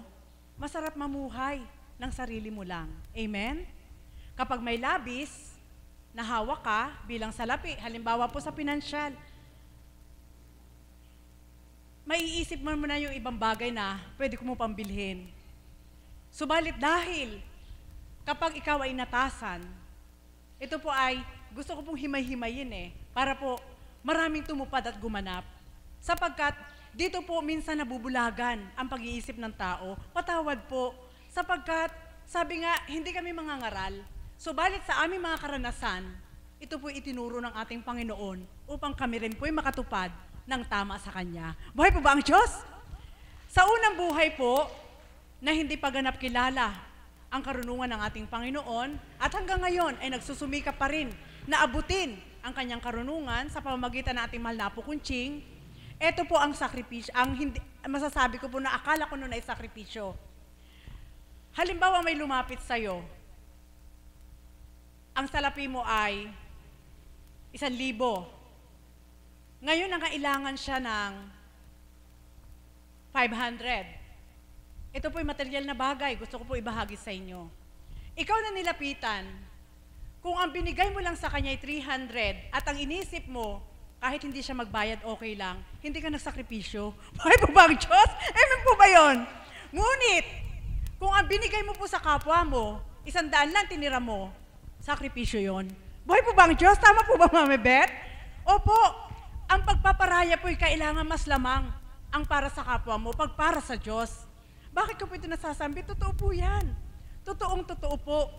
masarap mamuhay ng sarili mo lang. Amen? Kapag may labis, nahawa ka bilang salapi, halimbawa po sa pinansyal, maiisip mo na yung ibang bagay na pwede ko mo pambilhin. Subalit dahil kapag ikaw ay natasan, ito po ay gusto ko pong himay-himayin para po maraming tumupad at gumanap. Sapagkat dito po minsan nabubulagan ang pag-iisip ng tao, patawad po, sapagkat sabi nga, hindi kami mangangaral. Subalit sa aming mga karanasan, ito po itinuro ng ating Panginoon upang kami rin po ay makatupad ng tama sa Kanya. Buhay po ba ang Diyos? Sa unang buhay po, na hindi pa ganap kilala ang karunungan ng ating Panginoon at hanggang ngayon ay nagsusumika pa rin na abutin ang Kanyang karunungan sa pamamagitan ng ating mahal na Apo Kunching, ito po ang sakripisyo, ang hindi, masasabi ko po na akala ko noon ay sakripisyo. Halimbawa may lumapit sa'yo, ang salapi mo ay 1,000. Ngayon, ang kailangan siya ng 500. Ito po'y material na bagay. Gusto ko po ibahagi sa inyo. Ikaw na nilapitan. Kung ang binigay mo lang sa kanya ay 300 at ang inisip mo, kahit hindi siya magbayad, okay lang, hindi ka nagsakripisyo. Buhay po ba ang Diyos? Amen po ba yun? Ngunit, kung ang binigay mo po sa kapwa mo, 100 lang tinira mo, sakripisyo yon. Buhay po ba ang Diyos? Tama po ba, Mami Beth? Opo, ang pagpaparaya po ay kailangan mas lamang ang para sa kapwa mo, pag para sa Diyos. Bakit ko po ito nasasabi? Totoo po yan. Totoo po.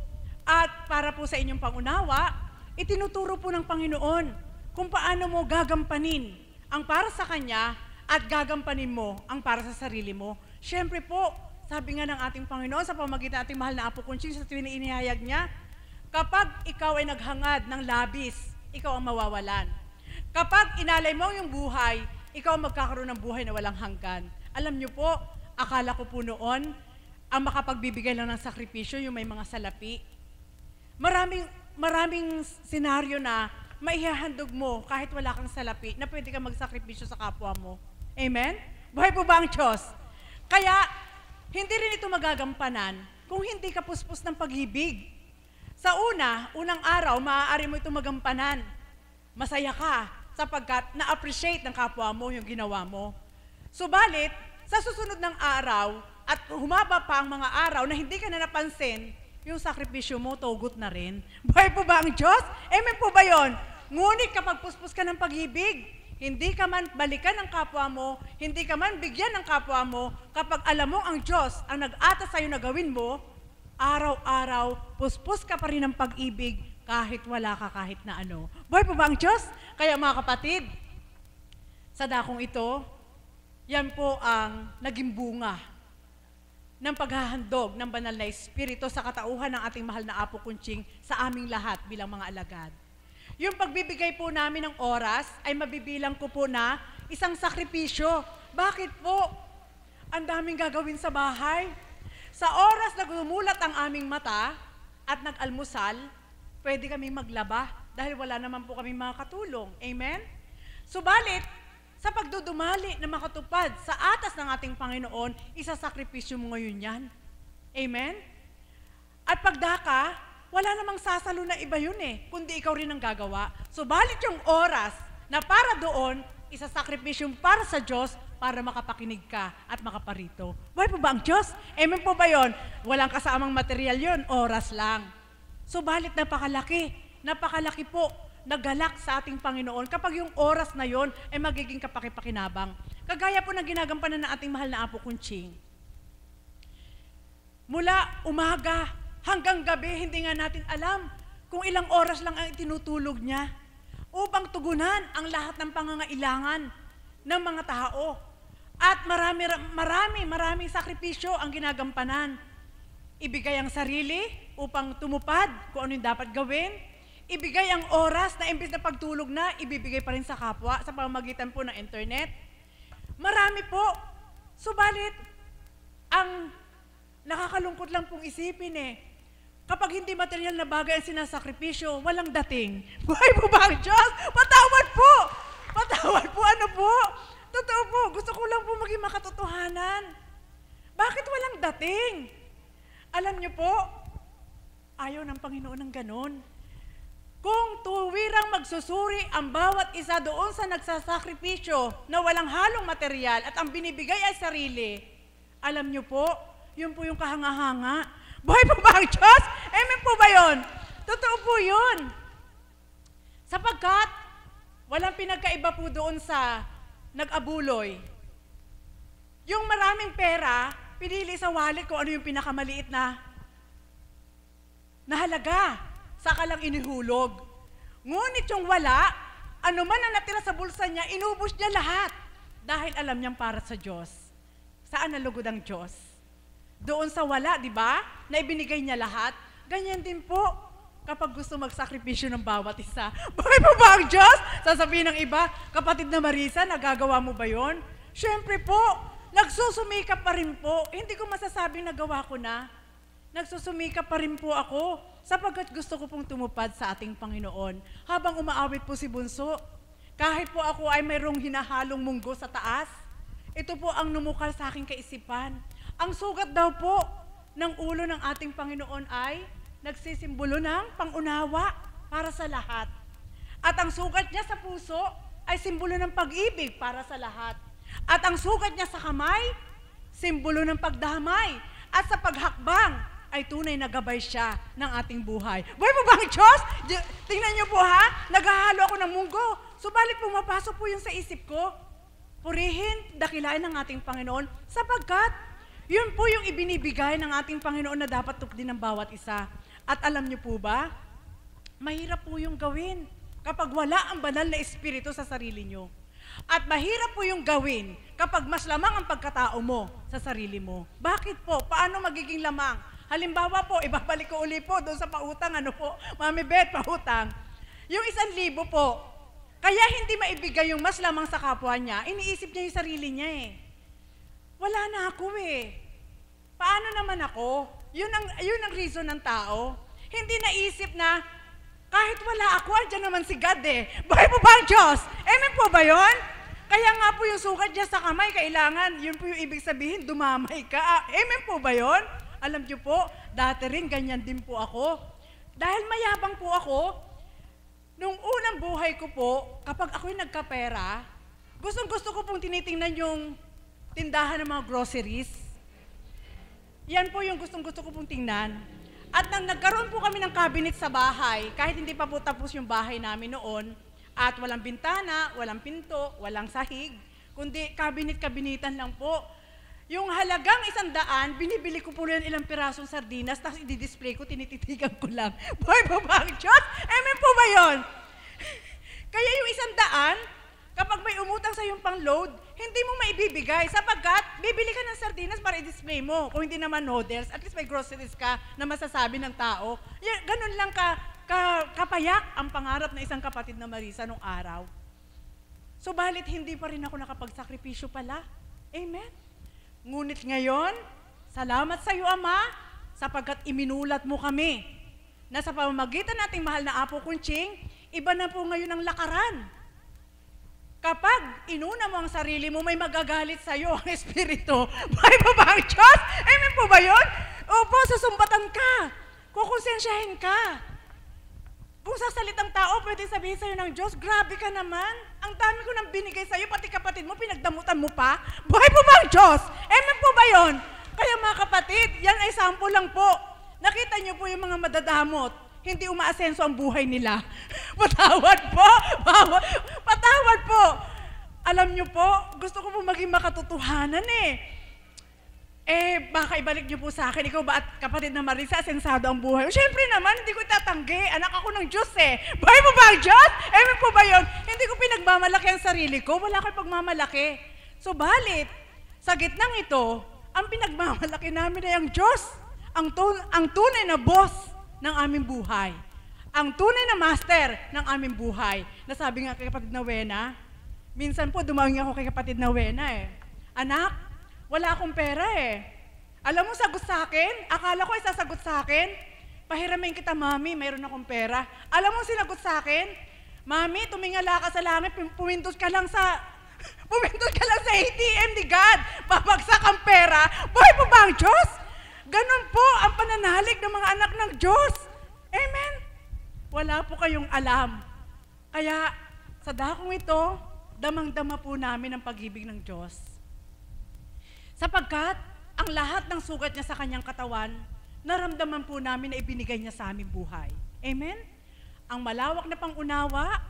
At para po sa inyong pangunawa, itinuturo po ng Panginoon kung paano mo gagampanin ang para sa Kanya at gagampanin mo ang para sa sarili mo. Siyempre po, sabi nga ng ating Panginoon sa pamamagitan ng ating mahal na Apo Kunching sa tuwing na inihayag niya, kapag ikaw ay naghangad ng labis, ikaw ang mawawalan. Kapag inalay mo yung buhay, ikaw ang magkakaroon ng buhay na walang hanggan. Alam niyo po, akala ko po noon, ang makapagbibigay lang ng sakripisyo, yung may mga salapi. Maraming senaryo na maihahandog mo kahit wala kang salapi na pwede kang magsakripisyo sa kapwa mo. Amen? Buhay po ba ang Diyos? Kaya, hindi rin ito magagampanan kung hindi ka puspos ng pag-ibig. Sa unang araw, maaari mo ito magampanan. Masaya ka sapagkat na-appreciate ng kapwa mo yung ginawa mo. Subalit, sa susunod ng araw at humaba pa ang mga araw na hindi ka na napansin, yung sakripisyo mo, tugot na rin. Buhay po ba ang Diyos? Amen po ba yun? Ngunit kapag puspos ka ng pag-ibig, hindi ka man balikan ng kapwa mo, hindi ka man bigyan ng kapwa mo, kapag alam mo ang Diyos ang nag-atas sa'yo na gawin mo, araw-araw, puspos ka pa rin ng pag-ibig kahit wala ka kahit na ano. Buhay po ba ang Diyos? Kaya mga kapatid, sa dakong ito, yan po ang naging bunga ng paghahandog ng banal na Espiritu sa katauhan ng ating mahal na Apo Kunching sa aming lahat bilang mga alagad. Yung pagbibigay po namin ng oras ay mabibilang ko po na isang sakripisyo. Bakit po? Ang daming gagawin sa bahay. Sa oras na gumulat ang aming mata at nag-almusal, pwede kami maglaba dahil wala naman po kami mga katulong. Amen? Subalit, sa pagdudumali na makatupad sa atas ng ating Panginoon, isasakripisyo mo ngayon yan. Amen? At pagdaka, wala namang sasalo na iba yun kundi ikaw rin ang gagawa. Subalit yung oras na para doon, isasakripisyo para sa Diyos para makapakinig ka at makaparito. Buhay po ba ang Diyos? Amen po ba yun? Walang kasamang material yun, oras lang. Subalit napakalaki po nagalak sa ating Panginoon kapag yung oras na yon ay magiging kapakipakinabang. Kagaya po ng ginagampanan ng ating mahal na Apo Kunching. Mula umaga hanggang gabi, hindi nga natin alam kung ilang oras lang ang itinutulog niya upang tugunan ang lahat ng pangangailangan ng mga tao. At maraming sakripisyo ang ginagampanan. Ibigay ang sarili upang tumupad kung ano yung dapat gawin. Ibigay ang oras na imbis na pagtulog na, ibibigay pa rin sa kapwa sa pamamagitan po ng internet. Marami po. Subalit, ang nakakalungkot lang pong isipin kapag hindi material na bagay ang sinasakripisyo, walang dating. Buhay po ba ang Diyos? Patawad po! Patawad po, ano po? Totoo po, gusto ko lang po maging makatotohanan. Bakit walang dating? Alam niyo po, ayaw ng Panginoon ng ganon. Kung tuwirang magsusuri ang bawat isa doon sa nagsasakripisyo na walang halong material at ang binibigay ay sarili, alam niyo po, yun po yung kahanga-hanga. Buhay po ba ang Diyos? Amen po ba yun? Totoo po yun. Sapagkat, walang pinagkaiba po doon sa nag-abuloy. Yung maraming pera, pinili sa wallet kung ano yung pinakamaliit na halaga. Saka lang inihulog. Ngunit yung wala, ano man ang natira sa bulsa niya, inubos niya lahat. Dahil alam niyang para sa Diyos. Saan nalugod ang Diyos? Doon sa wala, di ba? Na ibinigay niya lahat. Ganyan din po kapag gusto magsakripisyo ng bawat isa. Bakit po ba ang Diyos? Sasabihin ng iba, kapatid na Marisa, nagagawa mo ba yon? Siyempre po, nagsusumikap pa rin po. Hindi ko masasabing nagawa ko na. Nagsusumikap pa rin po ako sapagkat gusto ko pong tumupad sa ating Panginoon. Habang umaawit po si Bunso, kahit po ako ay mayroong hinahalong munggo sa taas, ito po ang numukal sa aking kaisipan. Ang sugat daw po ng ulo ng ating Panginoon ay nagsisimbolo ng pangunawa para sa lahat. At ang sugat niya sa puso ay simbolo ng pag-ibig para sa lahat. At ang sugat niya sa kamay, simbolo ng pagdamay. At sa paghakbang, ay tunay na gabay siya ng ating buhay. Buhay po ba ang Diyos? Tingnan niyo po ha, naghahalo ako ng munggo. Subalit pumapasok po yun sa isip ko. Purihin, dakilain ng ating Panginoon, sapagkat yun po yung ibinibigay ng ating Panginoon na dapat tukdin ng bawat isa. At alam niyo po ba, mahirap po yung gawin kapag wala ang banal na espiritu sa sarili niyo. At mahirap po yung gawin kapag mas lamang ang pagkatao mo sa sarili mo. Bakit po? Paano magiging lamang? Halimbawa po, ibabalik ko uli po doon sa pautang, ano po, Mami Beth, pautang. Yung 1,000 po, kaya hindi maibigay yung mas lamang sa kapwa niya, iniisip niya yung sarili niya eh. Wala na ako eh. Paano naman ako? Yun ang reason ng tao. Hindi naisip na, kahit wala ako, andyan naman si God eh. Bakit po ba ang Diyos? Amen po ba yun? Kaya nga po yung sugat niya sa kamay, kailangan, yun po yung ibig sabihin, dumamay ka. Amen po ba yun? Alam niyo po, dati rin ganyan din po ako. Dahil mayabang po ako, nung unang buhay ko po, kapag ako'y nagkapera, gustong-gusto ko pong tinitingnan yung tindahan ng mga groceries. Yan po yung gustong-gusto ko pong tingnan. At nang nagkaroon po kami ng cabinet sa bahay, kahit hindi pa po tapos yung bahay namin noon, at walang bintana, walang pinto, walang sahig, kundi cabinet-kabinitan lang po. Yung halagang 100, binibili ko po yan ilang pirasong sardinas, tapos i-display ko, tinititigan ko lang. Boy, babang Diyos! Amen po ba yun? Kaya yung 100, kapag may umutang sa yung pang-load, hindi mo maibibigay sapagkat bibili ka ng sardinas para i-display mo. Kung hindi naman noodles, at least may groceries ka na masasabi ng tao. Yan, ganun lang kapayak ang pangarap ng isang kapatid na Marisa nung araw. Subalit hindi pa rin ako nakapagsakripisyo pala. Amen? Ngunit ngayon, salamat sa iyo, Ama, sapagkat iminulat mo kami na sa pamamagitan nating mahal na Apo Kunching, iba na po ngayon ang lakaran. Kapag inuna mo ang sarili mo, may magagalit sa iyo ang Espiritu. May ba ba ang Diyos? Amen po ba yun? Opo, susumbatan ka. Kukonsensyahin ka. Kung sa salitang tao, pwede sabihin sa iyo ng Diyos, grabe ka naman. Ang dami ko nang binigay sa iyo, pati kapatid mo, pinagdamutan mo pa. Buhay po ba ang Diyos? Amen po ba yun? Kaya mga kapatid, yan ay sample lang po. Nakita niyo po yung mga madadamot. Hindi umaasenso ang buhay nila. Patawad po! Patawad po! Alam niyo po, gusto ko po maging makatotohanan eh. Baka ibalik niyo po sa akin, ikaw ba at kapatid na Marisa, asensado ang buhay? Siyempre naman, hindi ko itatanggi. Anak ako ng Diyos eh. Buhay mo ba ang Diyos? Amen po ba yun? Hindi ko pinagmamalaki ang sarili ko. Wala ko pagmamalaki. Subalit, sa gitnang ito, ang pinagmamalaki namin ay ang Diyos. Ang tunay na boss ng aming buhay. Ang tunay na master ng aming buhay. Nasabi nga kay kapatid na Wena, minsan po dumawin ako kay kapatid na Wena eh. Anak, wala akong pera eh. Alam mo, sagot sa akin? Akala ko ay sasagot sa akin? Pahiramin kita, Mami, mayroon akong pera. Alam mo, sinagot sa akin? Mami, tumingala ka sa langit, pumindot ka lang sa ATM ni God. Babagsak ang pera. Buhay po ba ang Diyos? Ganon po ang pananalig ng mga anak ng Diyos. Amen? Wala po kayong alam. Kaya sa dakong ito, damang-dama po namin ang pag-ibig ng Diyos. Sapagkat ang lahat ng sugat niya sa kanyang katawan, naramdaman po namin na ibinigay niya sa aming buhay. Amen? Ang malawak na pangunawa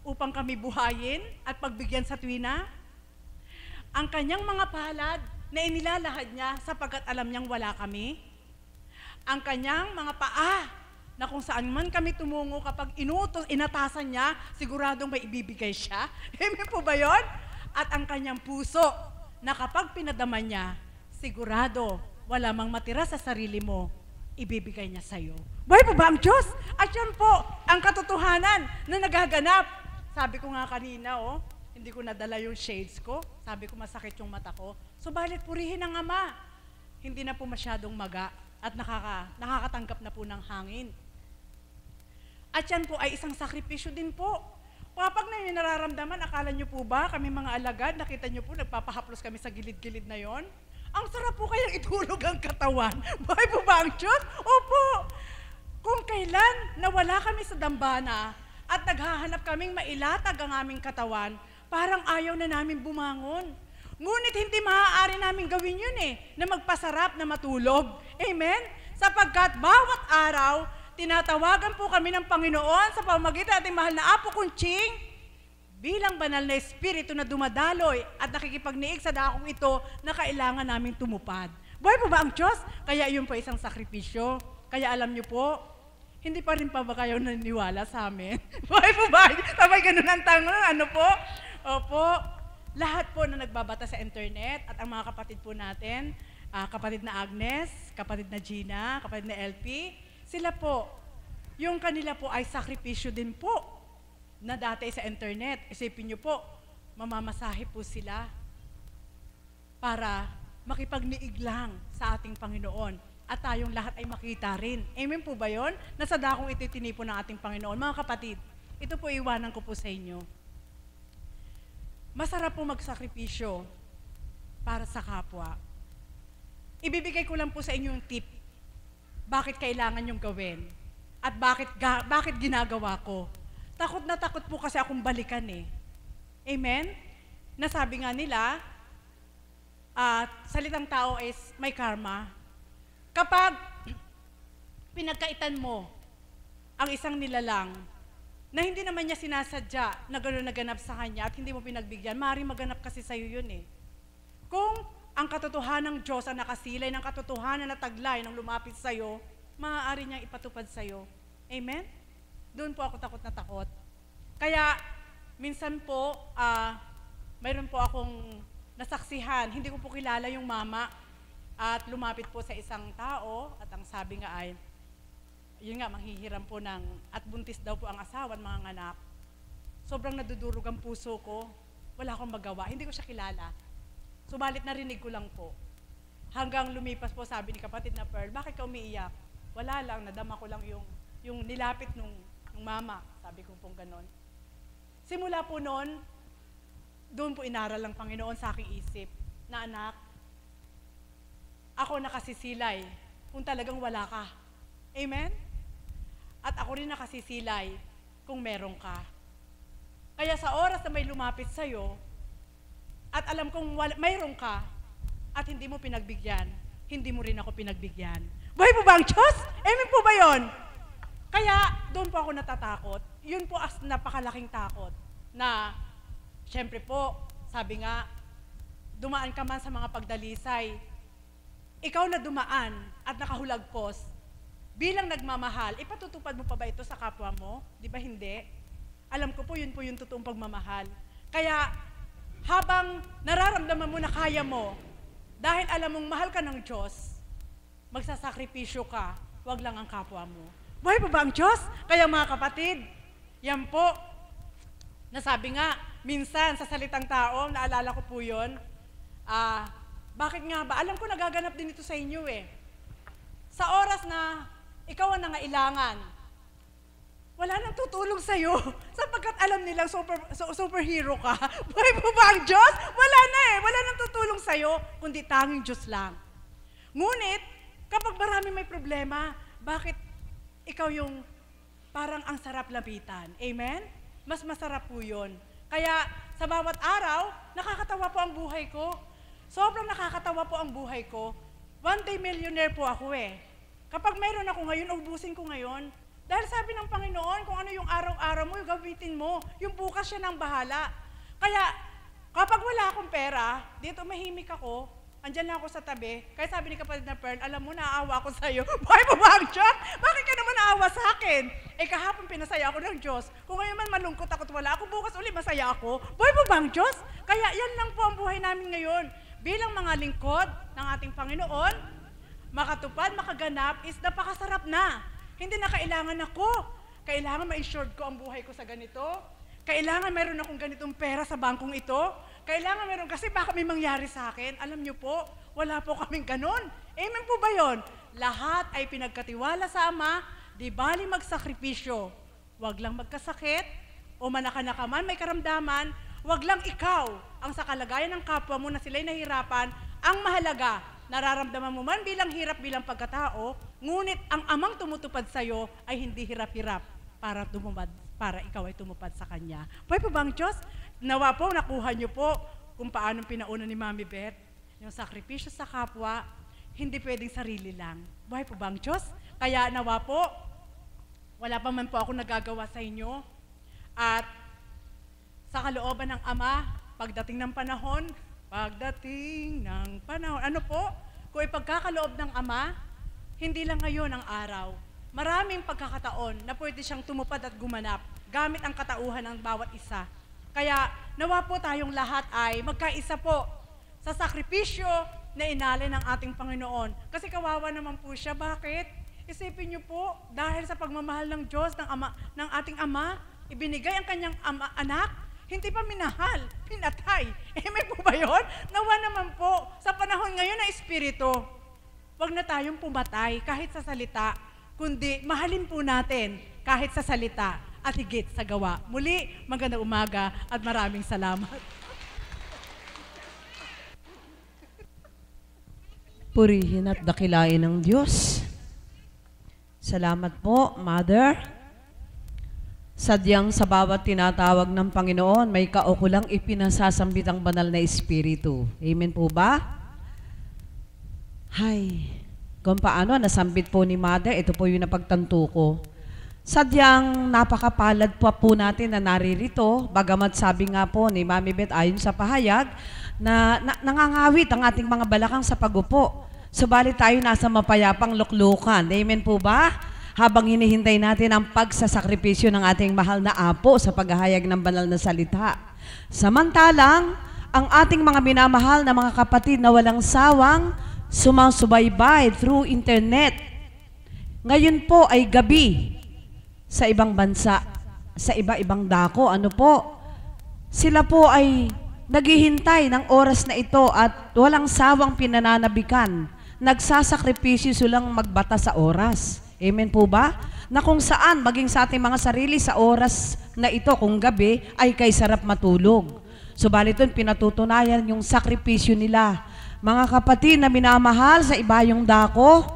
upang kami buhayin at pagbigyan sa tuwina. Ang kanyang mga palad na inilalahad niya sapagkat alam niyang wala kami. Ang kanyang mga paa na kung saan man kami tumungo kapag inatasan niya, siguradong may ibibigay siya. Amen po ba yun? At ang kanyang puso na kapag pinadaman niya, sigurado wala mang matira sa sarili mo, ibibigay niya sa iyo. Buhay po ba ang Diyos? At yan po ang katotohanan na nagaganap. Sabi ko nga kanina, hindi ko nadala yung shades ko. Sabi ko masakit yung mata ko. Subalit purihin ng Ama. Hindi na po masyadong maga at nakakatanggap na po ng hangin. At yan po ay isang sakripisyo din po. Kapag na yung nararamdaman, akala nyo po ba, kami mga alagad, nakita nyo po, nagpapahaplos kami sa gilid-gilid na yon. Ang sarap po kayang itulog ang katawan. Buhay po ba ang Diyos? Opo. Kung kailan nawala kami sa dambana at naghahanap kaming mailatag ang aming katawan, parang ayaw na namin bumangon. Ngunit hindi maaari namin gawin yun na magpasarap na matulog. Amen? Sapagkat bawat araw, tinatawagan po kami ng Panginoon sa pamamagitan ating mahal na Apo Kunching bilang banal na espiritu na dumadaloy at nakikipagniig sa dakong ito na kailangan naming tumupad. Buhay po ba ang Diyos? Kaya yun po isang sakripisyo. Kaya alam niyo po, hindi pa rin pa ba kayo naniniwala sa amin? Buhay po ba? Sabay ganun ang tanong. Ano po? Opo. Lahat po na nagbabata sa internet at ang mga kapatid po natin, kapatid na Agnes, kapatid na Gina, kapatid na LP, sila po, yung kanila po ay sakripisyo din po na dati sa internet. Isipin niyo po, mamamasahe po sila para makipagniig lang sa ating Panginoon at tayong lahat ay makita rin. Amen po ba yun? Nasa dakong ito tinipon ng ating Panginoon. Mga kapatid, ito po iwanan ko po sa inyo. Masarap po magsakripisyo para sa kapwa. Ibibigay ko lang po sa inyo yung tip. Bakit kailangan yung gawin? At bakit ginagawa ko? Takot na takot po kasi akong balikan Amen? Nasabi nga nila, salitang tao is may karma. Kapag pinagkaitan mo ang isang nilalang na hindi naman niya sinasadya na gano'n naganap sa kanya at hindi mo pinagbigyan, maaaring maganap kasi sa'yo yun Kung ang katotohanan ng Diyos ang nakasilay ng katotohanan na taglay ng lumapit sa'yo, maaari niyang ipatupad sa'yo. Amen? Doon po ako takot na takot. Kaya, minsan po, mayroon po akong nasaksihan. Hindi ko po kilala yung mama at lumapit po sa isang tao at ang sabi nga ay, yun nga, manghihiram po at buntis daw po ang asawa at mga anak. Sobrang nadudurog ang puso ko. Wala akong magawa. Hindi ko siya kilala. Subalit narinig ko lang po. Hanggang lumipas po, sabi ni kapatid na Pearl, bakit ka umiiyak? Wala lang, nadama ko lang yung nilapit nung mama. Sabi ko pong ganon. Simula po noon, doon po inaral ng Panginoon sa aking isip na anak, ako nakasisilay kung talagang wala ka. Amen? At ako rin nakasisilay kung meron ka. Kaya sa oras na may lumapit sa'yo, at alam kong mayroon ka, at hindi mo pinagbigyan, hindi mo rin ako pinagbigyan. Buhay po ba ang Diyos? Amen po ba yun? Kaya doon po ako natatakot. Yun po as napakalaking takot na, syempre po, sabi nga, dumaan ka man sa mga pagdalisay, ikaw na dumaan at nakahulagpos, bilang nagmamahal, ipatutupad mo pa ba ito sa kapwa mo? Di ba hindi? Alam ko po yun totoong pagmamahal. Kaya, habang nararamdaman mo na kaya mo, dahil alam mong mahal ka ng Diyos, magsasakripisyo ka, wag lang ang kapwa mo. Buhay po ba ang Diyos? Kaya mga kapatid, yan po, nasabi nga, minsan sa salitang tao, naalala ko po yun, bakit nga ba? Alam ko nagaganap din ito sa inyo Sa oras na ikaw ang nangailangan, wala nang tutulong sa'yo sapagkat alam nilang superhero ka. Buhay po ba ang Diyos? Wala na wala nang tutulong sa'yo, kundi tanging Diyos lang. Ngunit, kapag marami may problema, bakit ikaw yung parang ang sarap lapitan? Amen? Mas masarap po yun. Kaya sa bawat araw, nakakatawa po ang buhay ko. Sobrang nakakatawa po ang buhay ko. One day millionaire po ako Kapag mayroon ako ngayon, ubusin ko ngayon. Dahil sabi ng Panginoon, kung ano yung araw-araw mo, gawitin mo. Yung bukas siya nang bahala. Kaya, kapag wala akong pera, dito mahimik ako, andyan lang ako sa tabi. Kaya sabi ni kapatid na Pearl, alam mo, naaawa ako sa'yo. Buhay mo ba ang Diyos? Bakit ka naman naawa sa akin? Kahapon pinasaya ako ng Diyos. Kung ngayon man malungkot ako at wala ako, bukas uli masaya ako. Buhay mo ba ang Diyos? Kaya yan lang po ang buhay namin ngayon. Bilang mga lingkod ng ating Panginoon, makatupad, makaganap is napakasarap na. Hindi na kailangan ako. Kailangan ma-insured ko ang buhay ko sa ganito. Kailangan mayroon akong ganitong pera sa bangkong ito. Kailangan mayroon kasi baka may mangyari sa akin. Alam niyo po, wala po kaming ganon. Amen po ba yun? Lahat ay pinagkatiwala sa Ama, di bali magsakripisyo. Huwag lang magkasakit o manaka-naka man, may karamdaman. Huwag lang ikaw ang sa kalagayan ng kapwa mo na sila'y nahirapan. Ang mahalaga, nararamdaman mo man bilang hirap bilang pagkatao, Ngunit ang amang tumutupad sa iyo ay hindi hirap-hirap para ikaw ay tumupad sa Kanya. Buhay po ba ang Diyos? Nawa po, nakuha niyo po kung paano pinauna ni Mami Beth, yung sakripisyo sa kapwa, hindi pwedeng sarili lang. Buhay po ba ang Diyos? Kaya nawa po, wala pa man po ako nagagawa sa inyo. At sa kalooban ng Ama, pagdating ng panahon, ano po, kung ipagkakaloob ng Ama, hindi lang ngayon ang araw. Maraming pagkakataon na pwede siyang tumupad at gumanap gamit ang katauhan ng bawat isa. Kaya nawa po tayong lahat ay magkaisa po sa sakripisyo na inalay ng ating Panginoon. Kasi kawawa naman po siya. Bakit? Isipin niyo po, dahil sa pagmamahal ng Diyos, ng ating Ama, ibinigay ang kanyang anak, hindi pa minahal, pinatay. May po ba yun? Nawa naman po, sa panahon ngayon na Espiritu, wag na tayong pumatay kahit sa salita, kundi mahalin po natin kahit sa salita at higit sa gawa. Muli, magandang umaga at maraming salamat. Purihin at dakilain ng Diyos. Salamat po, Mother. Sadyang sa bawat tinatawag ng Panginoon, may kaukulang ipinasasambit ang banal na Espiritu. Amen po ba? Hay, kung paano, nasambit po ni Mother, ito po yung napagtanto ko. Sadyang napakapalad po natin na naririto, bagamat sabi nga po ni Mami Beth ayon sa pahayag, na nangangawit ang ating mga balakang sa pagupo. Subalit tayo nasa mapayapang luklukan. Amen po ba? Habang hinihintay natin ang pagsasakripisyo ng ating mahal na Apo sa paghahayag ng banal na salita. Samantalang, ang ating mga minamahal na mga kapatid na walang sawang sumasubaybay through internet. Ngayon po ay gabi sa ibang bansa, sa iba-ibang dako. Ano po? Sila po ay naghihintay ng oras na ito at walang sawang pinananabikan. Nagsasakripisyo silang magbata sa oras. Amen po ba? Na kung saan, maging sa ating mga sarili sa oras na ito, kung gabi, ay kay sarap matulog. Subalit doon, pinatutunayan yung sakripisyo nila. Mga kapatid na minamahal sa ibayong dako,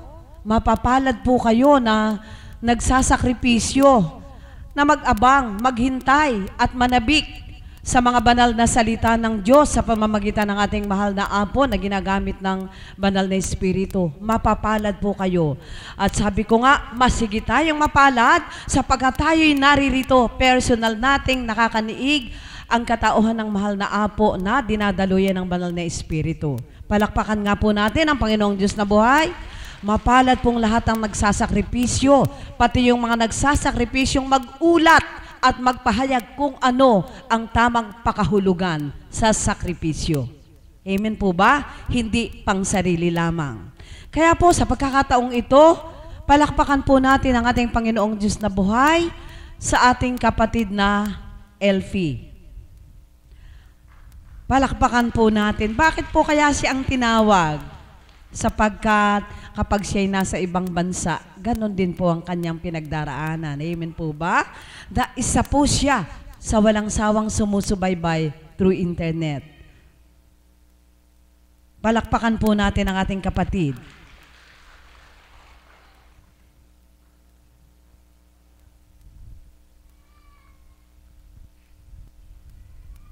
mapapalad po kayo na nagsasakripisyo, na mag-abang, maghintay at manabik sa mga banal na salita ng Diyos sa pamamagitan ng ating mahal na Apo na ginagamit ng banal na Espiritu. Mapapalad po kayo. At sabi ko nga, masigit tayong mapalad sapagkat tayo'y naririto, personal nating nakakaniig ang katauhan ng mahal na Apo na dinadaluyan ng banal na Espiritu. Palakpakan nga po natin ang Panginoong Diyos na buhay. Mapalad pong lahat ang nagsasakripisyo, pati yung mga nagsasakripisyong mag-ulat at magpahayag kung ano ang tamang pakahulugan sa sakripisyo. Amen po ba? Hindi pang sarili lamang. Kaya po sa pagkakataong ito, palakpakan po natin ang ating Panginoong Diyos na buhay sa ating kapatid na Elfie. Palakpakan po natin. Bakit po kaya siyang tinawag? Sapagkat kapag siya'y nasa ibang bansa, ganon din po ang kanyang pinagdaraanan. Amen po ba? Isa po siya sa walang sawang sumusubaybay through internet. Palakpakan po natin ang ating kapatid.